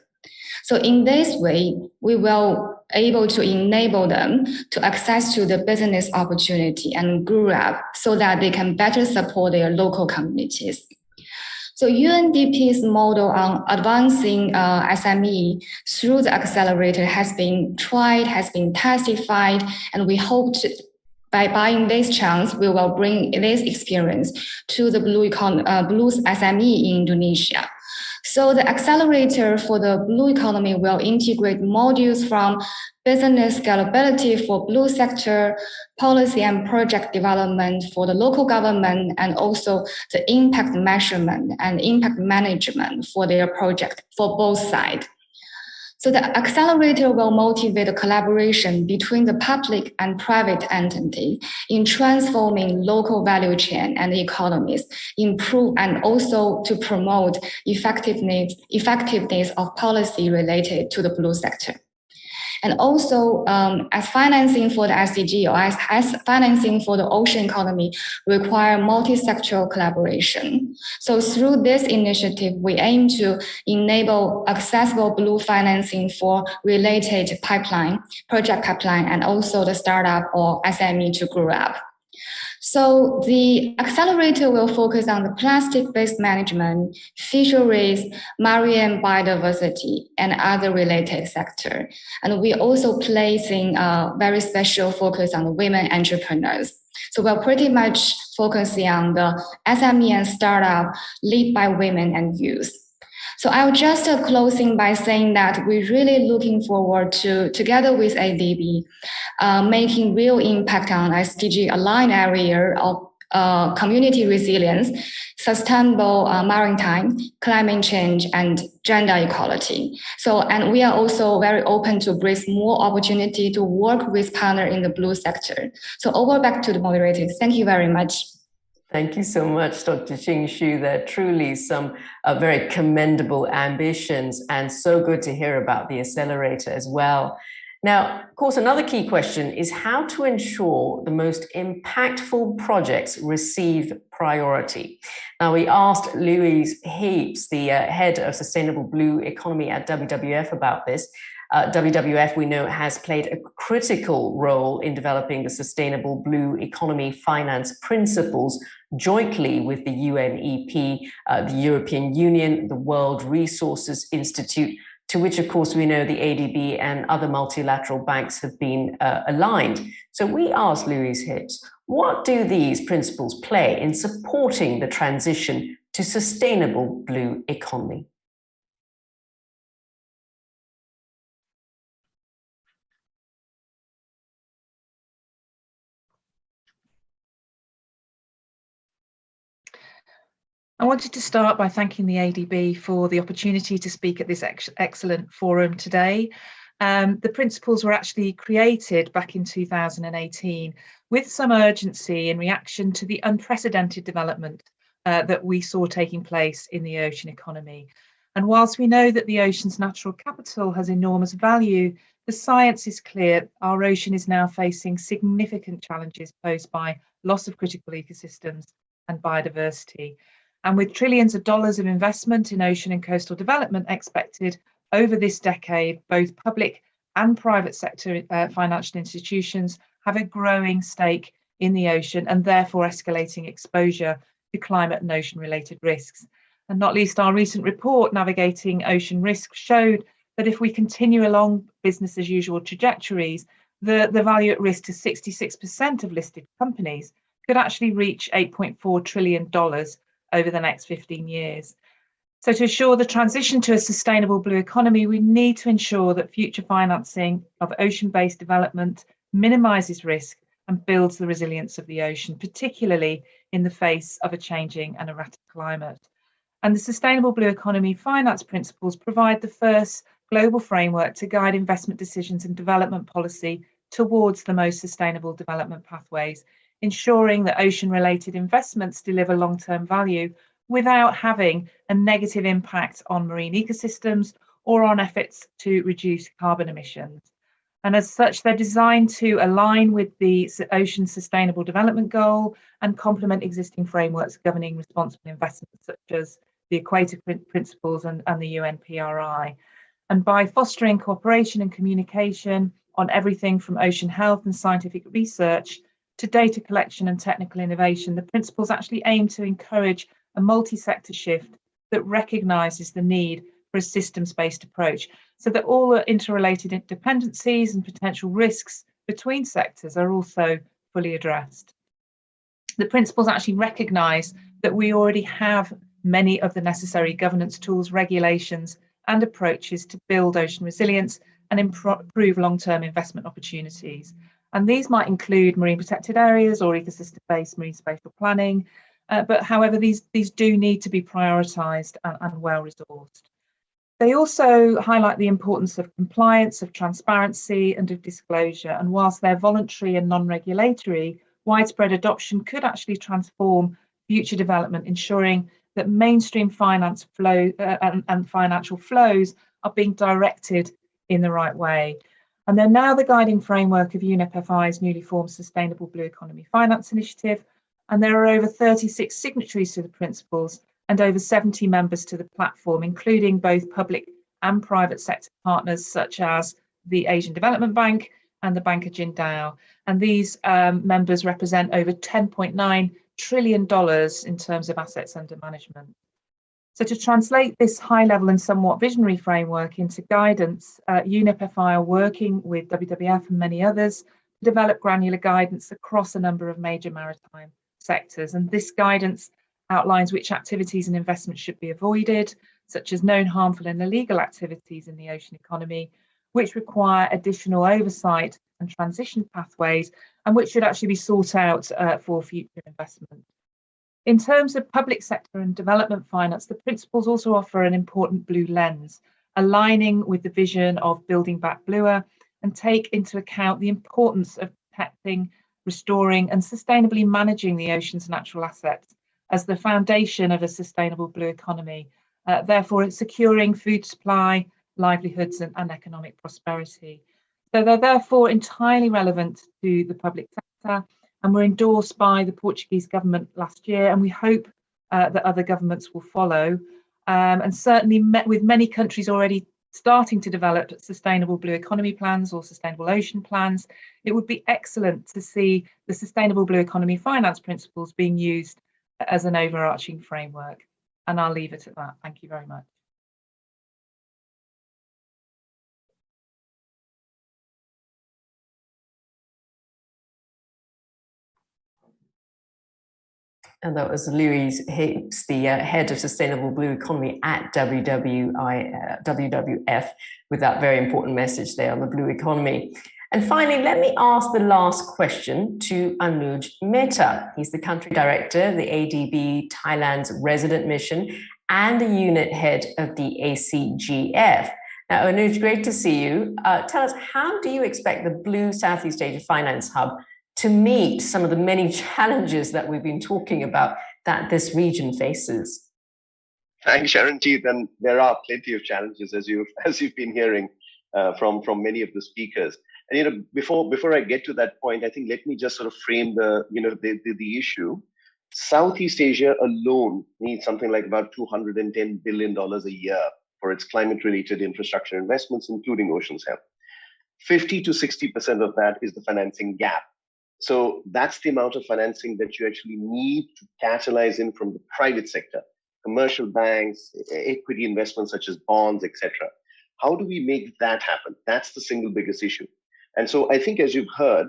So in this way, we will able to enable them to access to the business opportunity and grow up so that they can better support their local communities. So UNDP's model on advancing SME through the accelerator has been tried, has been testified, and we hope to, by buying this chance, we will bring this experience to the blue SME in Indonesia. So the accelerator for the blue economy will integrate modules from business scalability for blue sector, policy and project development for the local government, and also the impact measurement and impact management for their project for both sides. So the accelerator will motivate a collaboration between the public and private entity in transforming local value chain and economies, improve and also to promote effectiveness of policy related to the blue sector. And also, as financing for the SDG or as financing for the ocean economy require multi-sectoral collaboration. So through this initiative, we aim to enable accessible blue financing for related project pipeline, and also the startup or SME to grow up. So the accelerator will focus on the plastic-based management, fisheries, marine biodiversity, and other related sectors. And we're also placing a very special focus on the women entrepreneurs. So we're pretty much focusing on the SME and startup led by women and youth. So I'll just closing by saying that we're really looking forward to, together with ADB, making real impact on SDG aligned area of community resilience, sustainable maritime, climate change, and gender equality. So, and we are also very open to bring more opportunity to work with partners in the blue sector. So over back to the moderators. Thank you very much. Thank you so much, Dr. Ching Xu. There are truly some very commendable ambitions, and so good to hear about the accelerator as well. Now, of course, another key question is how to ensure the most impactful projects receive priority. Now, we asked Louise Heaps, the head of Sustainable Blue Economy at WWF, about this. WWF, we know, has played a critical role in developing the Sustainable Blue Economy Finance Principles jointly with the UNEP, the European Union, the World Resources Institute, to which, of course, we know the ADB and other multilateral banks have been aligned. So we asked Louise Hicks, what do these principles play in supporting the transition to sustainable blue economy? I wanted to start by thanking the ADB for the opportunity to speak at this excellent forum today. The principles were actually created back in 2018 with some urgency in reaction to the unprecedented development that we saw taking place in the ocean economy. And whilst we know that the ocean's natural capital has enormous value, the science is clear. Our ocean is now facing significant challenges posed by loss of critical ecosystems and biodiversity. And with trillions of dollars of investment in ocean and coastal development expected over this decade, both public and private sector financial institutions have a growing stake in the ocean and therefore escalating exposure to climate and ocean related risks. And not least, our recent report, Navigating Ocean Risk, showed that if we continue along business as usual trajectories, the value at risk to 66% of listed companies could actually reach $8.4 trillion over the next 15 years. So to assure the transition to a sustainable blue economy, we need to ensure that future financing of ocean-based development minimises risk and builds the resilience of the ocean, particularly in the face of a changing and erratic climate. And the Sustainable Blue Economy Finance Principles provide the first global framework to guide investment decisions and development policy towards the most sustainable development pathways, ensuring that ocean-related investments deliver long-term value without having a negative impact on marine ecosystems or on efforts to reduce carbon emissions. And as such, they're designed to align with the Ocean Sustainable Development Goal and complement existing frameworks governing responsible investment, such as the Equator Principles and the UNPRI. And by fostering cooperation and communication on everything from ocean health and scientific research to data collection and technical innovation, the principles actually aim to encourage a multi-sector shift that recognises the need for a systems-based approach so that all the interrelated dependencies and potential risks between sectors are also fully addressed. The principles actually recognise that we already have many of the necessary governance tools, regulations and approaches to build ocean resilience and improve long-term investment opportunities. And these might include marine protected areas or ecosystem-based marine spatial planning. But however, these do need to be prioritised and well-resourced. They also highlight the importance of compliance, of transparency and of disclosure. And whilst they're voluntary and non-regulatory, widespread adoption could actually transform future development, ensuring that mainstream finance flow and financial flows are being directed in the right way. And they're now the guiding framework of UNEP-FI's newly formed Sustainable Blue Economy Finance Initiative. And there are over 36 signatories to the principles and over 70 members to the platform, including both public and private sector partners such as the Asian Development Bank and the Bank of Qingdao. And these members represent over $10.9 trillion in terms of assets under management. So to translate this high level and somewhat visionary framework into guidance, UNEP-FI are working with WWF and many others to develop granular guidance across a number of major maritime sectors. And this guidance outlines which activities and investments should be avoided, such as known harmful and illegal activities in the ocean economy, which require additional oversight and transition pathways, and which should actually be sought out for future investment. In terms of public sector and development finance, the principles also offer an important blue lens, aligning with the vision of building back bluer and take into account the importance of protecting, restoring and sustainably managing the ocean's natural assets as the foundation of a sustainable blue economy. Therefore, it's securing food supply, livelihoods and economic prosperity. So they're therefore entirely relevant to the public sector and were endorsed by the Portuguese government last year, and we hope that other governments will follow. And certainly with many countries already starting to develop sustainable blue economy plans or sustainable ocean plans, it would be excellent to see the Sustainable Blue Economy Finance Principles being used as an overarching framework. And I'll leave it at that. Thank you very much. And that was Louise Hicks, the head of Sustainable Blue Economy at WWF, with that very important message there on the blue economy. And finally, let me ask the last question to Anuj Mehta. He's the country director of the ADB Thailand's resident mission and the unit head of the ACGF. Now, Anuj, great to see you. Tell us, how do you expect the Blue Southeast Asia Finance Hub to meet some of the many challenges that we've been talking about that this region faces? Thanks, Sharanjeet. And there are plenty of challenges, as you've been hearing from many of the speakers. And before I get to that point, I think let me just sort of frame the issue. Southeast Asia alone needs something like about $210 billion a year for its climate-related infrastructure investments, including oceans health. 50 to 60% of that is the financing gap. So that's the amount of financing that you actually need to catalyze in from the private sector, commercial banks, equity investments such as bonds, etc. How do we make that happen? That's the single biggest issue. And so I think, as you've heard,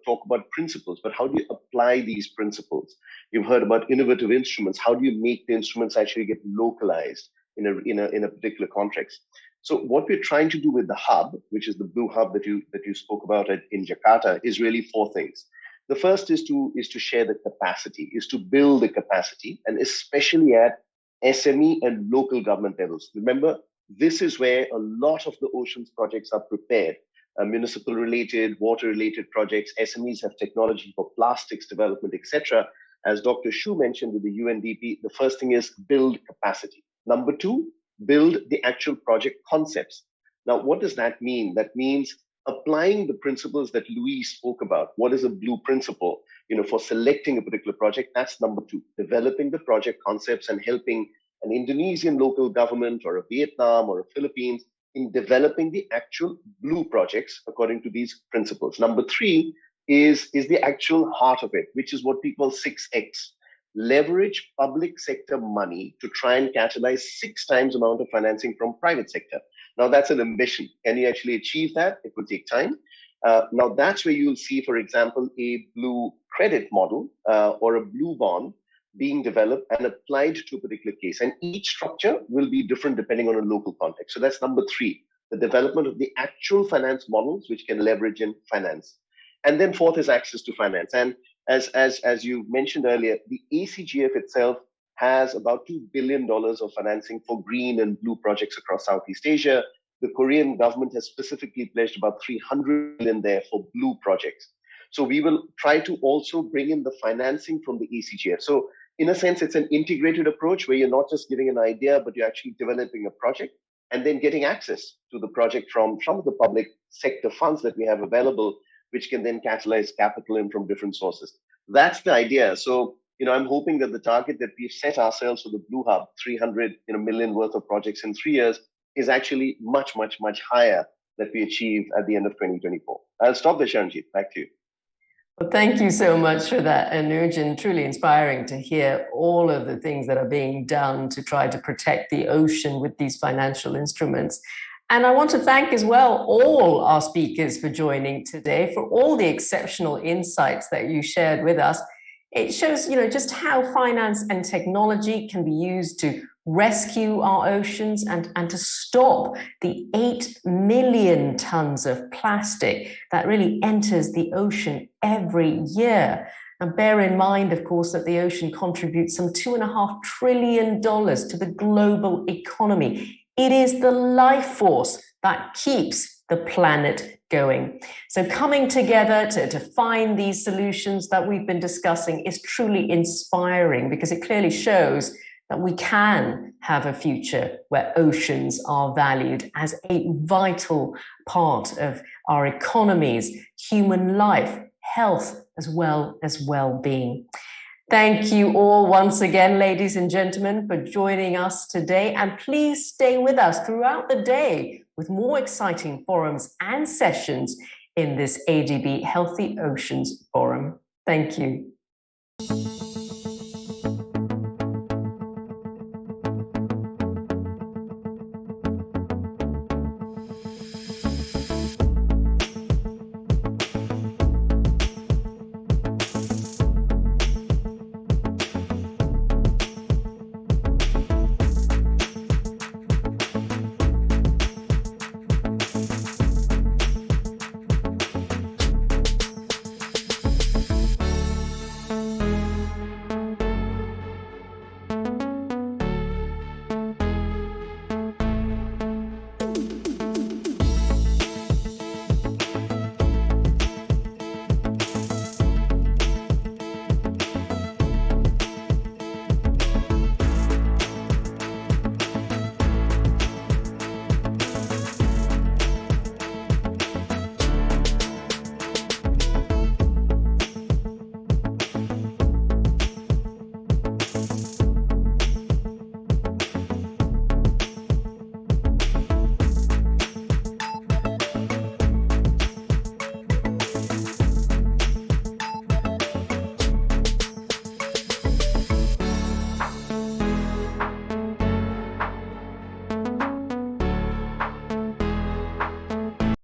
talk about principles, but how do you apply these principles? You've heard about innovative instruments. How do you make the instruments actually get localized in a particular context? So what we're trying to do with the hub, which is the Blue Hub that you spoke about in Jakarta, is really four things. The first is to share the capacity, is to build the capacity, and especially at SME and local government levels. Remember, this is where a lot of the oceans projects are prepared. Municipal related, water related projects, SMEs have technology for plastics development, etc. As Dr. Shu mentioned with the UNDP, the first thing is build capacity. Number two, build the actual project concepts. Now, what does that mean? That means applying the principles that Louise spoke about. What is a blue principle? For selecting a particular project, that's number two. Developing the project concepts and helping an Indonesian local government or a Vietnam or a Philippines in developing the actual blue projects according to these principles. Number three is the actual heart of it, which is what we call 6X. Leverage public sector money to try and catalyze 6 times amount of financing from private sector. Now that's an ambition. Can you actually achieve that? It will take time. Now that's where you'll see, for example, a blue credit model or a blue bond being developed and applied to a particular case. And each structure will be different depending on a local context. So that's number three, the development of the actual finance models which can leverage in finance. And then fourth is access to finance. And as you mentioned earlier, the ACGF itself has about $2 billion of financing for green and blue projects across Southeast Asia. The Korean government has specifically pledged about $300 million there for blue projects. So we will try to also bring in the financing from the ACGF. So in a sense, it's an integrated approach where you're not just giving an idea, but you're actually developing a project and then getting access to the project from some of the public sector funds that we have available, which can then catalyze capital in from different sources. That's the idea. So, I'm hoping that the target that we've set ourselves for the Blue Hub, 300 million worth of projects in 3 years, is actually much, much, much higher that we achieve at the end of 2024. I'll stop there, Sharanjeet. Back to you. Well, thank you so much for that, Anuj, and truly inspiring to hear all of the things that are being done to try to protect the ocean with these financial instruments. And I want to thank as well all our speakers for joining today, for all the exceptional insights that you shared with us. It shows, just how finance and technology can be used to rescue our oceans and to stop the 8 million tons of plastic that really enters the ocean every year. And bear in mind, of course, that the ocean contributes some $2.5 trillion to the global economy. It is the life force that keeps the planet going. So coming together to find these solutions that we've been discussing is truly inspiring, because it clearly shows that we can have a future where oceans are valued as a vital part of our economies, human life, health, as well as well-being. Thank you all once again, ladies and gentlemen, for joining us today. And please stay with us throughout the day with more exciting forums and sessions in this ADB Healthy Oceans Forum. Thank you.